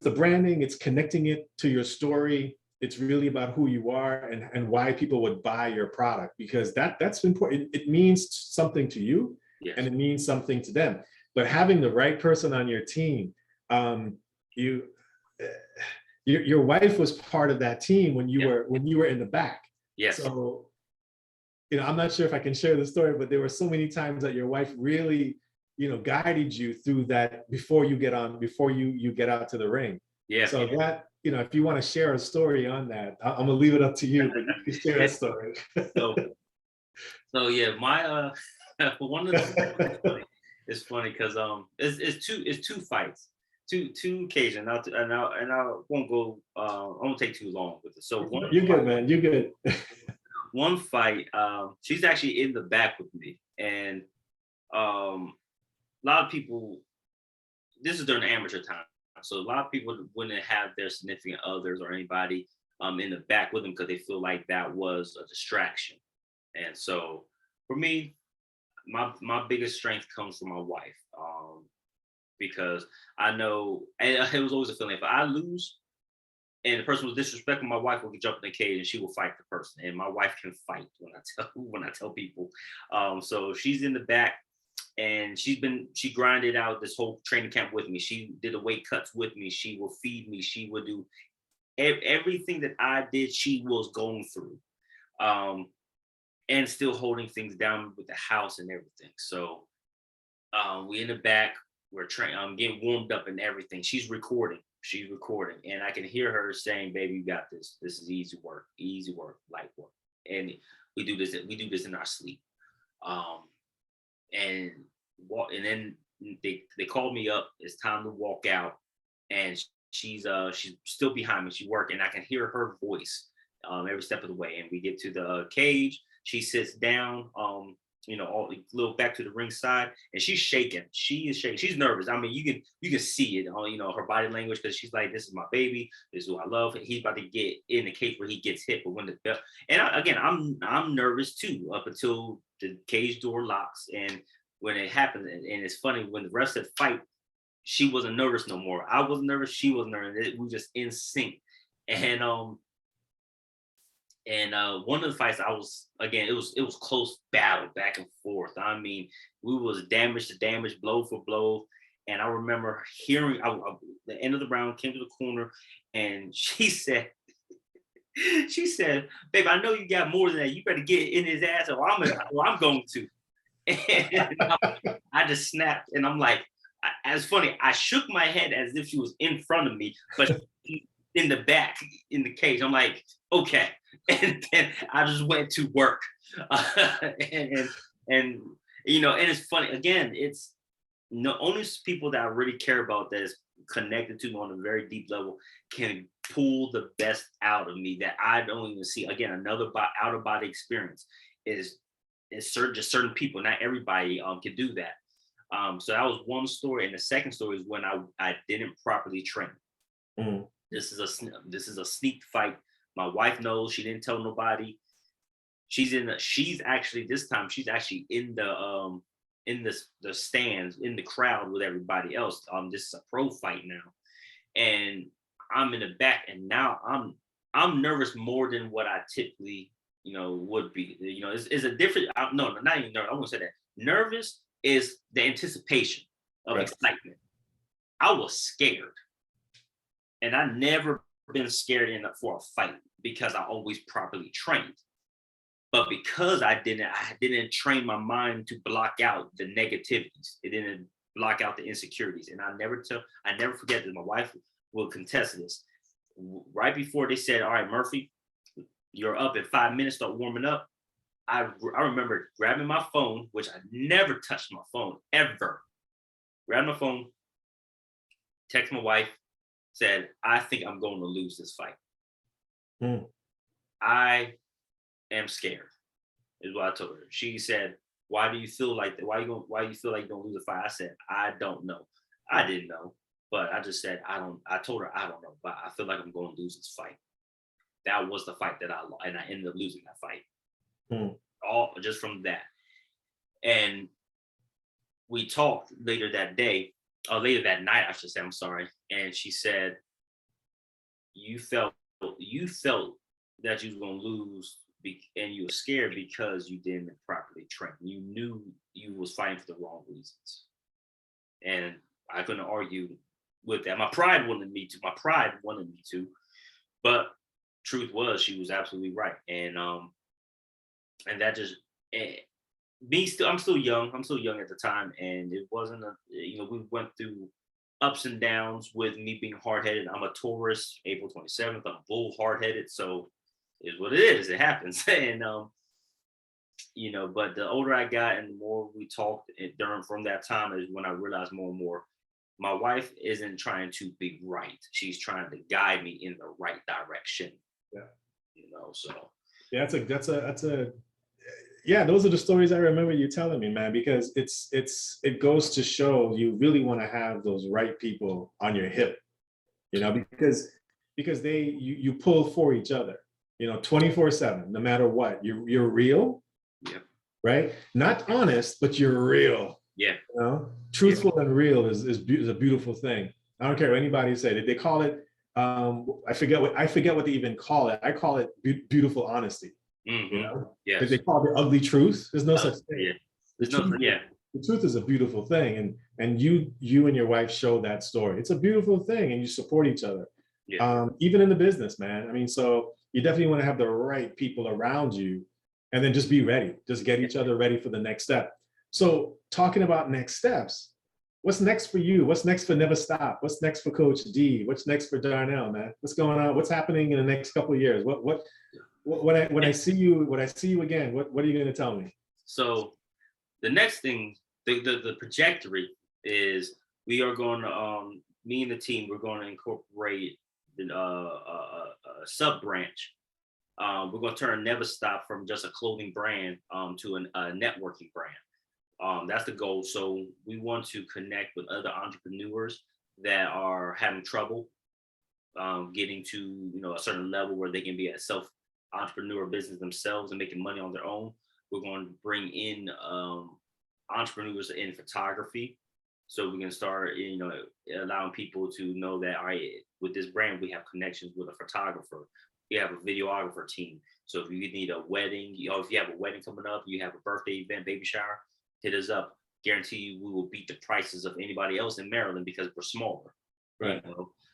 [SPEAKER 1] the branding, it's connecting it to your story. It's really about who you are and why people would buy your product, because that's important. It means something to you,
[SPEAKER 2] yes,
[SPEAKER 1] and it means something to them. But having the right person on your team, your wife was part of that team when you were in the back.
[SPEAKER 2] Yes.
[SPEAKER 1] So, I'm not sure if I can share the story, but there were so many times that your wife really, guided you through that before you get out to the ring.
[SPEAKER 2] Yeah.
[SPEAKER 1] So that, if you want to share a story on that, I'm gonna leave it up to you, but you can share that story.
[SPEAKER 2] So yeah, my one of the it's funny because it's two fights, two occasions, and I won't go I won't take too long with it. So
[SPEAKER 1] You're good, man. You're good.
[SPEAKER 2] One fight, she's actually in the back with me, and a lot of people. This is during amateur time, so a lot of people wouldn't have their significant others or anybody in the back with them because they feel like that was a distraction. And so for me, my biggest strength comes from my wife, because I know, and it was always a feeling, if I lose and the person was disrespectful, my wife will jump in the cage and she will fight the person. And my wife can fight when I tell people. So she's in the back, and she grinded out this whole training camp with me. She did the weight cuts with me. She will feed me. She would do everything that I did. She was going through. And still holding things down with the house and everything. So we in the back, we're getting warmed up and everything. She's recording, and I can hear her saying, "Baby, you got this. This is easy work, light work." And we do this in our sleep. And then they called me up. It's time to walk out, and she's still behind me. She working, and I can hear her voice every step of the way. And we get to the cage. She sits down, a little back to the ringside, and she's shaking. She is shaking. She's nervous. I mean, you can see it on, her body language, because she's like, "This is my baby. This is who I love." He's about to get in the cage where he gets hit, but when the bell, and I'm nervous too up until the cage door locks, and when it happens, and it's funny, when the rest of the fight, she wasn't nervous no more. I wasn't nervous. She wasn't nervous. We were just in sync, and one of the fights, it was close battle back and forth. I mean, we was damage to damage, blow for blow. And I remember hearing the end of the round came to the corner, and she said, "Babe, I know you got more than that. You better get in his ass, or I'm going to." And I just snapped, and I'm like, it's funny. I shook my head as if she was in front of me, but in the back in the cage. I'm like, okay. And then I just went to work. And it's funny. Again, it's only people that I really care about, that is connected to me on a very deep level, can pull the best out of me that I don't even see. Again, another out of body experience is certain people. Not everybody can do that. So that was one story. And the second story is when I didn't properly train.
[SPEAKER 1] Mm.
[SPEAKER 2] This is a sneak fight My wife knows. She didn't tell nobody. She's actually this time she's actually in the stands in the crowd with everybody else. This is a pro fight now, and I'm in the back, and now I'm nervous more than what I typically would be. It's a different. No, not even nervous. I won't say that. Nervous is the anticipation of
[SPEAKER 1] Right.
[SPEAKER 2] excitement. I was scared, and I never been scared enough for a fight because I always properly trained. But because I didn't train my mind to block out the negativities. It didn't block out the insecurities. And I never forget that. My wife will contest this. Right before they said, all right, Murphy, you're up in 5 minutes, start warming up. I remember grabbing my phone, which I never touched my phone ever. Grabbed my phone, text my wife, said, I think I'm going to lose this fight.
[SPEAKER 1] Mm.
[SPEAKER 2] I am scared, is what I told her. She said, why do you feel like that? Why do you feel like you're gonna lose a fight? I said, I don't know. I didn't know, but I just said, I told her I don't know, but I feel like I'm going to lose this fight. That was the fight that I lost, and I ended up losing that fight.
[SPEAKER 1] Mm.
[SPEAKER 2] All just from that. And we talked later that day, or later that night, I should say, I'm sorry. And she said, you felt that you was gonna lose and you were scared because you didn't properly train. You knew you was fighting for the wrong reasons. And I couldn't argue with that. My pride wanted me to, but truth was she was absolutely right. And that just I'm still young. I'm still young at the time, and it wasn't we went through ups and downs with me being hard-headed. I'm a Taurus, April 27th. I'm bull hard-headed, so is what it is. It happens. And but the older I got and the more we talked from that time is when I realized more and more my wife isn't trying to be right. She's trying to guide me in the right direction.
[SPEAKER 1] Yeah.
[SPEAKER 2] So
[SPEAKER 1] yeah, that's a yeah, those are the stories I remember you telling me, man, because it goes to show you really want to have those right people on your hip, because you pull for each other, 24/7, no matter what. You're real,
[SPEAKER 2] yeah,
[SPEAKER 1] right? Not honest, but you're real.
[SPEAKER 2] yeah,
[SPEAKER 1] Truthful and real is a beautiful thing. I don't care what anybody said. They call it, I forget what they even call it. I call it beautiful honesty.
[SPEAKER 2] mm-hmm. Yes.
[SPEAKER 1] They call it ugly truth. There's no such thing.
[SPEAKER 2] Yeah. There's nothing. Yeah.
[SPEAKER 1] The truth is a beautiful thing, and you and your wife show that story. It's a beautiful thing, and you support each other.
[SPEAKER 2] Yeah.
[SPEAKER 1] Even in the business, man. I mean, so you definitely want to have the right people around you, and then just be ready. Just get each other ready for the next step. So, talking about next steps, what's next for you? What's next for NevaStop? What's next for Coach D? What's next for Darnell, man? What's going on? What's happening in the next couple of years? When I see you again, what are you going to tell me?
[SPEAKER 2] So the next thing, the trajectory is we are going to me and the team, we're going to incorporate a sub branch. We're going to turn NevaStop from just a clothing brand to a networking brand. That's the goal. So we want to connect with other entrepreneurs that are having trouble getting to a certain level where they can be a self entrepreneur business themselves and making money on their own. We're going to bring in entrepreneurs in photography, so we can start allowing people to know that with this brand we have connections with a photographer, we have a videographer team. So if you need a wedding, if you have a wedding coming up, you have a birthday event, baby shower, hit us up. Guarantee you we will beat the prices of anybody else in Maryland because we're smaller.
[SPEAKER 1] Right.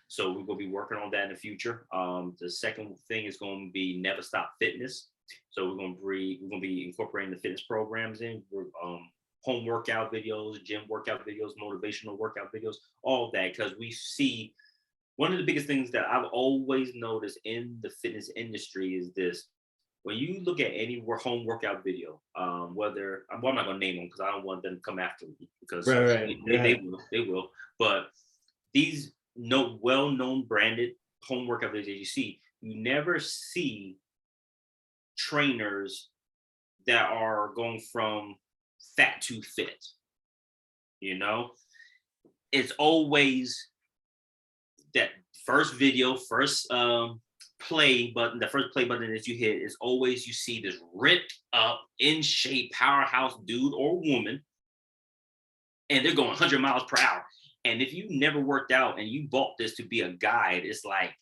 [SPEAKER 2] So we're going to be working on that in the future. The second thing is going to be NevaStop Fitness. So we're going to be incorporating the fitness programs in. Home workout videos, gym workout videos, motivational workout videos, all of that, because we see one of the biggest things that I've always noticed in the fitness industry is this. When you look at any home workout video, whether I'm not going to name them because I don't want them to come after me because
[SPEAKER 1] right.
[SPEAKER 2] They will. But these well-known branded home workout videos you see, you never see trainers that are going from fat to fit. It's always that first video, play button, the first play button that you hit is always you see this ripped up, in shape, powerhouse dude or woman, and they're going 100 miles per hour. And if you never worked out and you bought this to be a guide, it's like,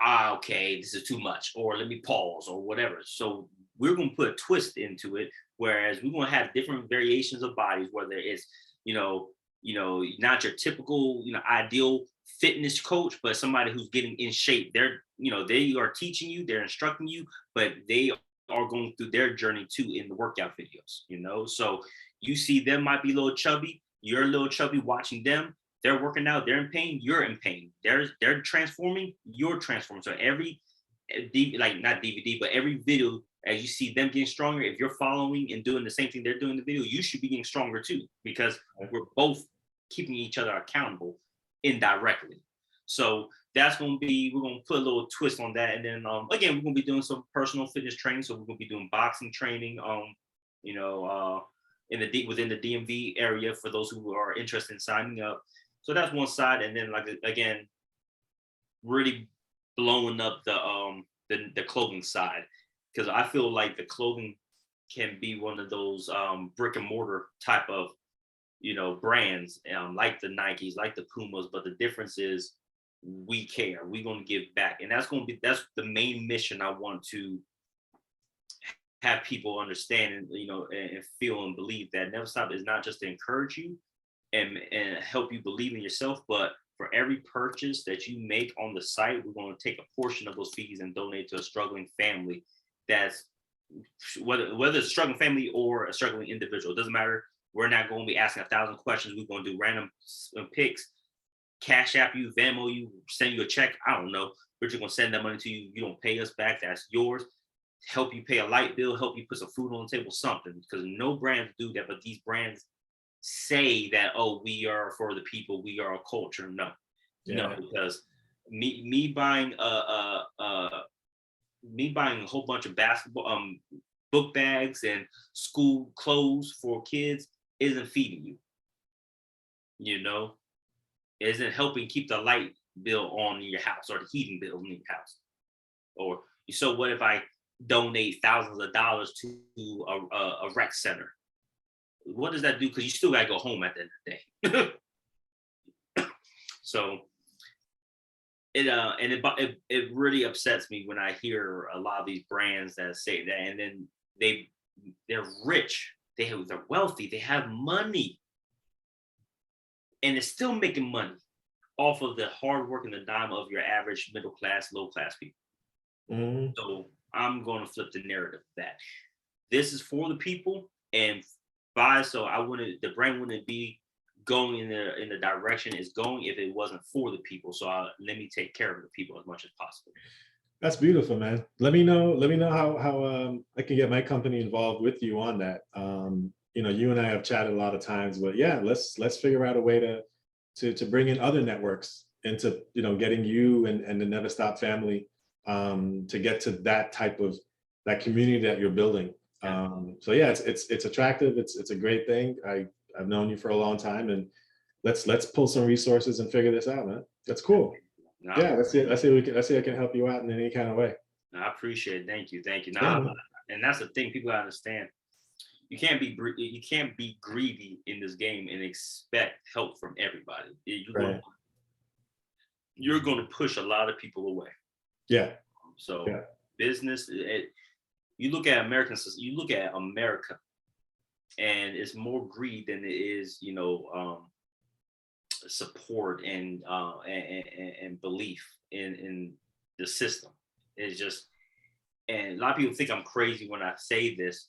[SPEAKER 2] okay, this is too much, or let me pause, or whatever. So we're going to put a twist into it, whereas we're going to have different variations of bodies, whether it's, not your typical, ideal fitness coach, but somebody who's getting in shape. They are teaching you, they're instructing you, but they are going through their journey too in the workout videos. So you see them might be a little chubby, you're a little chubby watching them. They're working out, they're in pain, you're in pain. They're transforming, you're transforming. So every like not DVD, but every video as you see them getting stronger, if you're following and doing the same thing they're doing in the video, you should be getting stronger too, because we're both keeping each other accountable indirectly. So we're going to put a little twist on that. And then again, we're going to be doing some personal fitness training. So we're going to be doing boxing training, within the DMV area for those who are interested in signing up. So that's one side. And then again, really blowing up the clothing side, because I feel like the clothing can be one of those brick and mortar type of brands, like the Nikes, like the Pumas, but the difference is we care. We're going to give back, and that's the main mission I want to have people understand, and feel and believe that NevaStop is not just to encourage you and help you believe in yourself, but for every purchase that you make on the site, we're going to take a portion of those fees and donate to a struggling family. That's whether it's a struggling family or a struggling individual, it doesn't matter. We're not going to be asking 1,000 questions. We're going to do random picks, cash app you, Venmo you, send you a check. I don't know. We're just going to send that money to you. You don't pay us back. That's yours. Help you pay a light bill, help you put some food on the table, something. Because no brands do that, but these brands say that, oh, we are for the people, we are a culture. No, because me buying a whole bunch of basketball book bags and school clothes for kids isn't feeding you. Isn't helping keep the light bill on in your house or the heating bill in your house. Or so what if I donate thousands of dollars to a rec center? What does that do? Because you still gotta go home at the end of the day. So it really upsets me when I hear a lot of these brands that say that, and then they're rich, they're wealthy, they have money, and they're still making money off of the hard work and the dime of your average middle class, low class people.
[SPEAKER 1] Mhm.
[SPEAKER 2] So I'm going to flip the narrative that this is for the people, and the brand wouldn't be going in the direction it's going if it wasn't for the people. So let me take care of the people as much as possible.
[SPEAKER 1] That's beautiful, man. Let me know how I can get my company involved with you on that. You and I have chatted a lot of times, but yeah, let's figure out a way to bring in other networks into getting you and the NevaStop family to get to that type of that community that you're building. So yeah, it's attractive. It's a great thing. I've known you for a long time, and let's pull some resources and figure this out, man. That's cool.
[SPEAKER 2] No,
[SPEAKER 1] Yeah, let's see I can help you out in any kind of way.
[SPEAKER 2] I appreciate it. Thank you.
[SPEAKER 1] Yeah,
[SPEAKER 2] And that's the thing people gotta understand. You can't be greedy in this game and expect help from everybody.
[SPEAKER 1] right.
[SPEAKER 2] You're going to push a lot of people away.
[SPEAKER 1] Yeah,
[SPEAKER 2] So
[SPEAKER 1] yeah,
[SPEAKER 2] business, you look at America, and it's more greed than it is, support and belief in the system. It's just, and a lot of people think I'm crazy when I say this.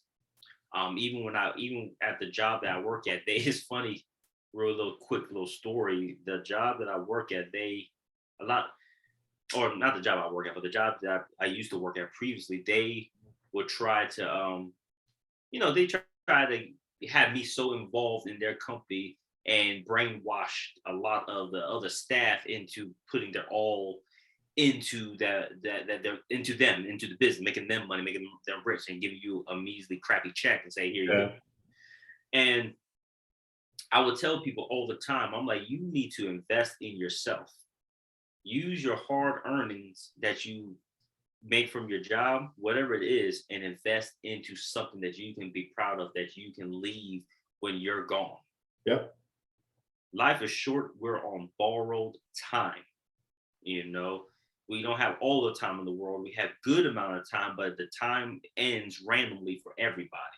[SPEAKER 2] Even at the job that I work at, it's funny, quick little story. The job that I work at, or not the job I work at, but the job that I used to work at previously, they would try to, they try to have me so involved in their company and brainwash a lot of the other staff into putting their all into they're into the business, making them money, making them rich, and giving you a measly crappy check and say, here you go. And I would tell people all the time, I'm like, you need to invest in yourself. Use your hard earnings that you make from your job, whatever it is, and invest into something that you can be proud of, that you can leave when you're gone.
[SPEAKER 1] Yep.
[SPEAKER 2] Life is short. We're on borrowed time. You know, we don't have all the time in the world. We have good amount of time, but the time ends randomly for everybody.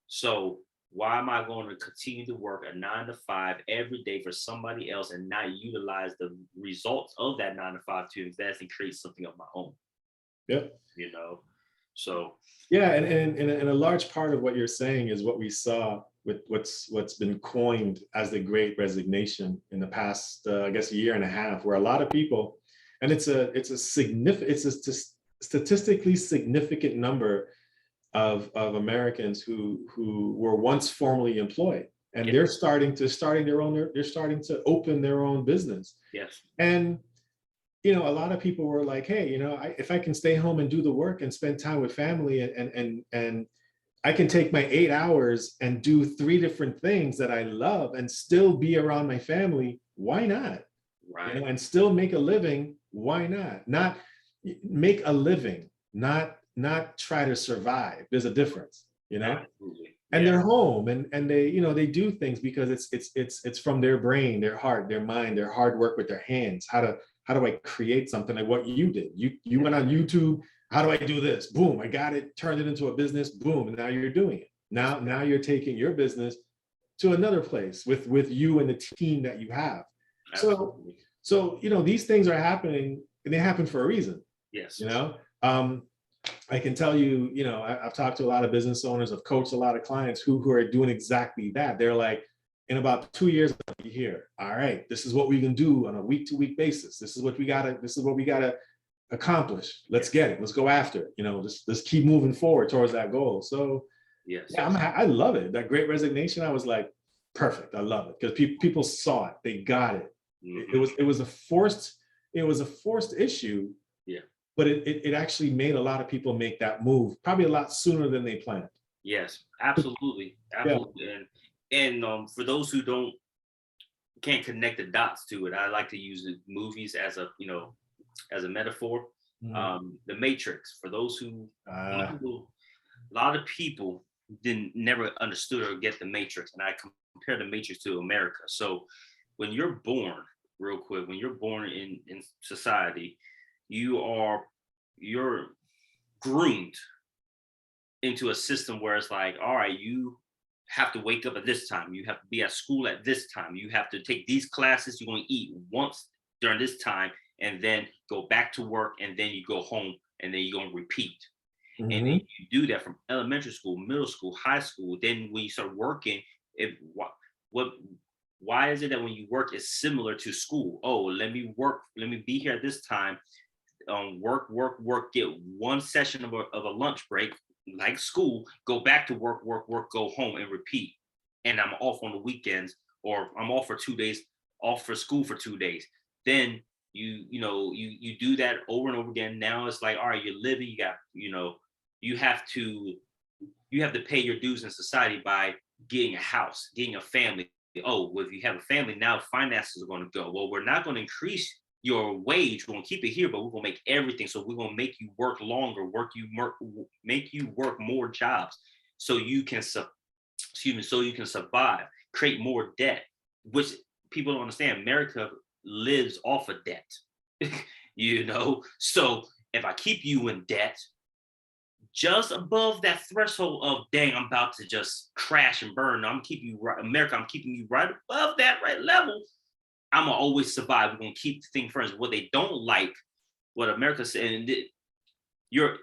[SPEAKER 2] So why am I going to continue to work a 9 to 5 every day for somebody else and not utilize the results of that 9 to 5 to invest and create something of my own?
[SPEAKER 1] Yep.
[SPEAKER 2] You know, so
[SPEAKER 1] Yeah, and a large part of what you're saying is what we saw with what's been coined as the Great Resignation in the past, I guess, year and a half, where a lot of people, and it's a statistically significant number of Americans who were once formally employed, and
[SPEAKER 2] yeah,
[SPEAKER 1] they're starting to open their own business.
[SPEAKER 2] yes,
[SPEAKER 1] And a lot of people were like, hey, if I can stay home and do the work and spend time with family, and I can take my 8 hours and do three different things that I love and still be around my family, why not?
[SPEAKER 2] right,
[SPEAKER 1] And still make a living, why not? Not make a living, not try to survive. There's a difference.
[SPEAKER 2] absolutely,
[SPEAKER 1] And
[SPEAKER 2] yeah,
[SPEAKER 1] they're home, and they do things because it's from their brain, their heart, their mind, their hard work with their hands. How do I create something like what you did? You went on YouTube. How do I do this? Boom, I got it, turned it into a business. Boom, and now you're doing it. Now you're taking your business to another place with you and the team that you have. So
[SPEAKER 2] absolutely,
[SPEAKER 1] these things are happening, and they happen for a reason.
[SPEAKER 2] yes,
[SPEAKER 1] You know, um, I can tell you, I've talked to a lot of business owners, I've coached a lot of clients who are doing exactly that. They're like, in about 2 years, I'll be here. All right, this is what we can do on a week-to-week basis. This is what we gotta accomplish. Let's get it. Let's go after it. Let's keep moving forward towards that goal. So
[SPEAKER 2] yes,
[SPEAKER 1] yeah, I love it. That Great Resignation, I was like, perfect. I love it because people saw it. They got it. It, it
[SPEAKER 2] hmm
[SPEAKER 1] was it was a forced issue,
[SPEAKER 2] yeah,
[SPEAKER 1] but it actually made a lot of people make that move probably a lot sooner than they planned.
[SPEAKER 2] yes, absolutely,
[SPEAKER 1] Yeah.
[SPEAKER 2] absolutely, and for those who can't connect the dots to it, I like to use the movies as as a metaphor.
[SPEAKER 1] Mhm.
[SPEAKER 2] The Matrix, for those who,
[SPEAKER 1] Uh,
[SPEAKER 2] a lot of people didn't never understood or get the Matrix, and I compare the Matrix to America. So when you're born, real quick, when you're born in society, you are you're groomed into a system where it's like, all right, you have to wake up at this time, you have to be at school at this time, you have to take these classes, you're going to eat once during this time, and then go back to work, and then you go home, and then you're going to repeat. And then
[SPEAKER 1] mhm.
[SPEAKER 2] you do that from elementary school, middle school, high school. Then when you start working, what why is it that when you work it's similar to school? Oh, let me work, let me be here at this time, work, work, work, get one session of a lunch break, like school, go back to work, work, work, go home and repeat. And I'm off on the weekends, or I'm off for 2 days, off for school for 2 days. Then you do that over and over again. Now it's like, all right, you're living, you got, you have to pay your dues in society by getting a house, getting a family. Oh, well, if you have a family, now finances are going to go. Well, we're not going to increase your wage. We're going to keep it here, but we're going to make everything. So we're going to make you work longer, make you work more jobs, so you can, excuse me, so you can survive, create more debt, which people don't understand. America lives off of debt. So if I keep you in debt, just above that threshold of, dang, I'm about to just crash and burn. I'm keeping you right, America. I'm keeping you right above that right level. I'm gonna always survive. We're gonna keep the thing first. What they don't like, what America said, and you're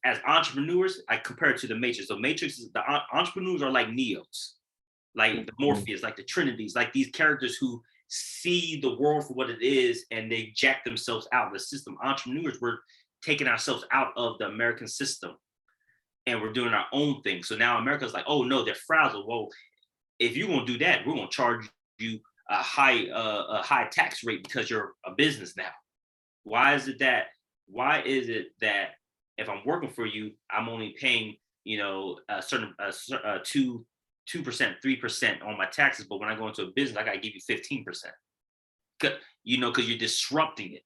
[SPEAKER 2] as entrepreneurs, I compare it to the Matrix. The Matrix is the entrepreneurs are like Neos, like the
[SPEAKER 1] Mhm.
[SPEAKER 2] Morpheus, like the Trinities, like these characters who see the world for what it is and they jack themselves out of the system. Entrepreneurs, we're taking ourselves out of the American system and we're doing our own thing. So now America's like, oh no, they're frazzled. Well, if you're gonna do that, we're gonna charge you a high tax rate because you're a business now. Why is it that why is it that if I'm working for you, I'm only paying, a certain 2%, 3% on my taxes, but when I go into a business, I gotta give you 15%. Because you're disrupting it.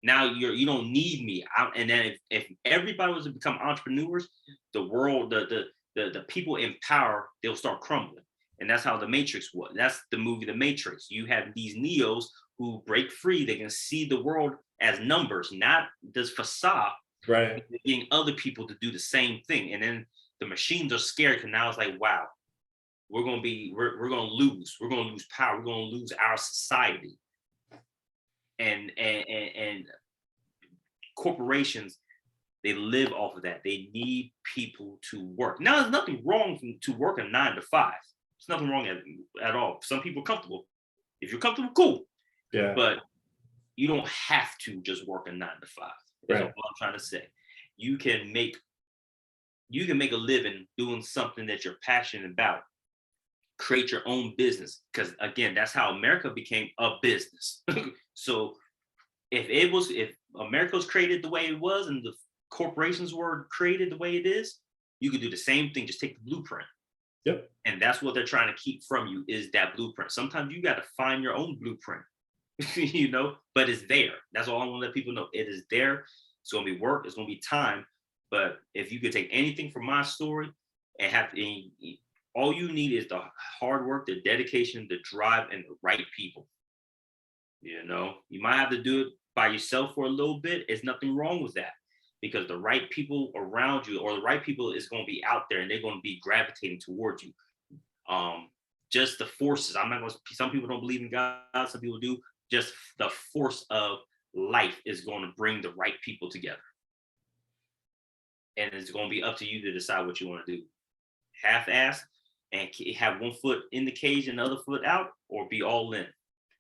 [SPEAKER 2] Now you don't need me. And then if everybody was to become entrepreneurs, the world, the people in power, they'll start crumbling. And that's how the Matrix was. That's the movie The Matrix. You have these Neos who break free. They can see the world as numbers, not this facade,
[SPEAKER 1] Right.
[SPEAKER 2] getting other people to do the same thing. And then the machines are scared because now it's like, wow, we're gonna lose. We're gonna lose power. We're gonna lose our society. And corporations, they live off of that. They need people to work. Now, there's nothing wrong to work a 9 to 5. There's nothing wrong at all. Some people are comfortable. If you're comfortable, cool.
[SPEAKER 1] Yeah.
[SPEAKER 2] But you don't have to just work a 9 to 5. That's
[SPEAKER 1] Right.
[SPEAKER 2] what I'm trying to say. You can make a living doing something that you're passionate about. Create your own business, because again, that's how America became a business. So if America was created the way it was and the corporations were created the way it is, you could do the same thing. Just take the blueprint.
[SPEAKER 1] Yep.
[SPEAKER 2] And that's what they're trying to keep from you, is that blueprint. Sometimes you got to find your own blueprint, but it's there. That's all I want to let people know. It is there. It's going to be work. It's going to be time. But if you could take anything from my story and all you need is the hard work, the dedication, the drive, and the right people. You might have to do it by yourself for a little bit. There's nothing wrong with that, because the right people around you, or the right people, is going to be out there and they're going to be gravitating towards you. Just the forces. I'm not going to. Some people don't believe in God. Some people do. Just the force of life is going to bring the right people together, and it's going to be up to you to decide what you want to do. Half-ass and have one foot in the cage and the other foot out, or be all in.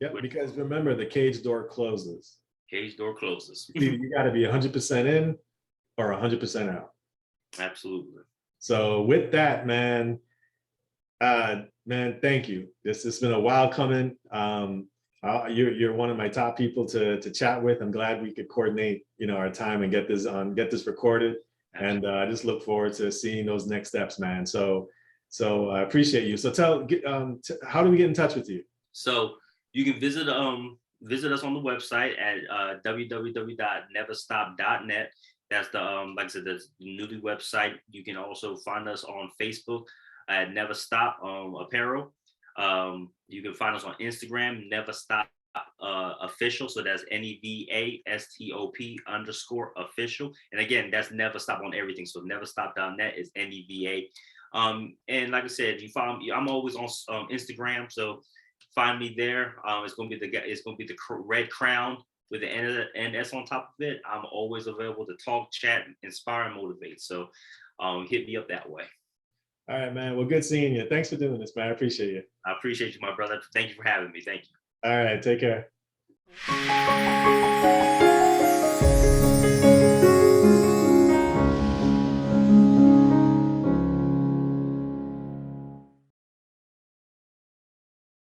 [SPEAKER 1] Yeah, because remember, the cage door closes.
[SPEAKER 2] Cage door closes.
[SPEAKER 1] You got to be 100% in or 100% out.
[SPEAKER 2] Absolutely.
[SPEAKER 1] So with that, man, thank you. This has been a while coming. You're one of my top people to chat with. I'm glad we could coordinate, our time and get this recorded. Absolutely. And I just look forward to seeing those next steps, man. So I appreciate you. So how do we get in touch with you?
[SPEAKER 2] So you can visit us on the website at www.nevastop.net. That's the like I said, that's the new website. You can also find us on Facebook at NevaStop Apparel. You can find us on Instagram, NevaStop official. So that's NevaStop_official. And again, that's NevaStop on everything. So NevaStop.net is NEVA. And like I said, you find me. I'm always on Instagram, so find me there. It's gonna be the red crown with the NS on top of it. I'm always available to talk, chat, inspire, and motivate. So hit me up that way.
[SPEAKER 1] All right, man. Well, good seeing you. Thanks for doing this, man. I appreciate you.
[SPEAKER 2] I appreciate you, my brother. Thank you for having me. Thank you.
[SPEAKER 1] All right, take care.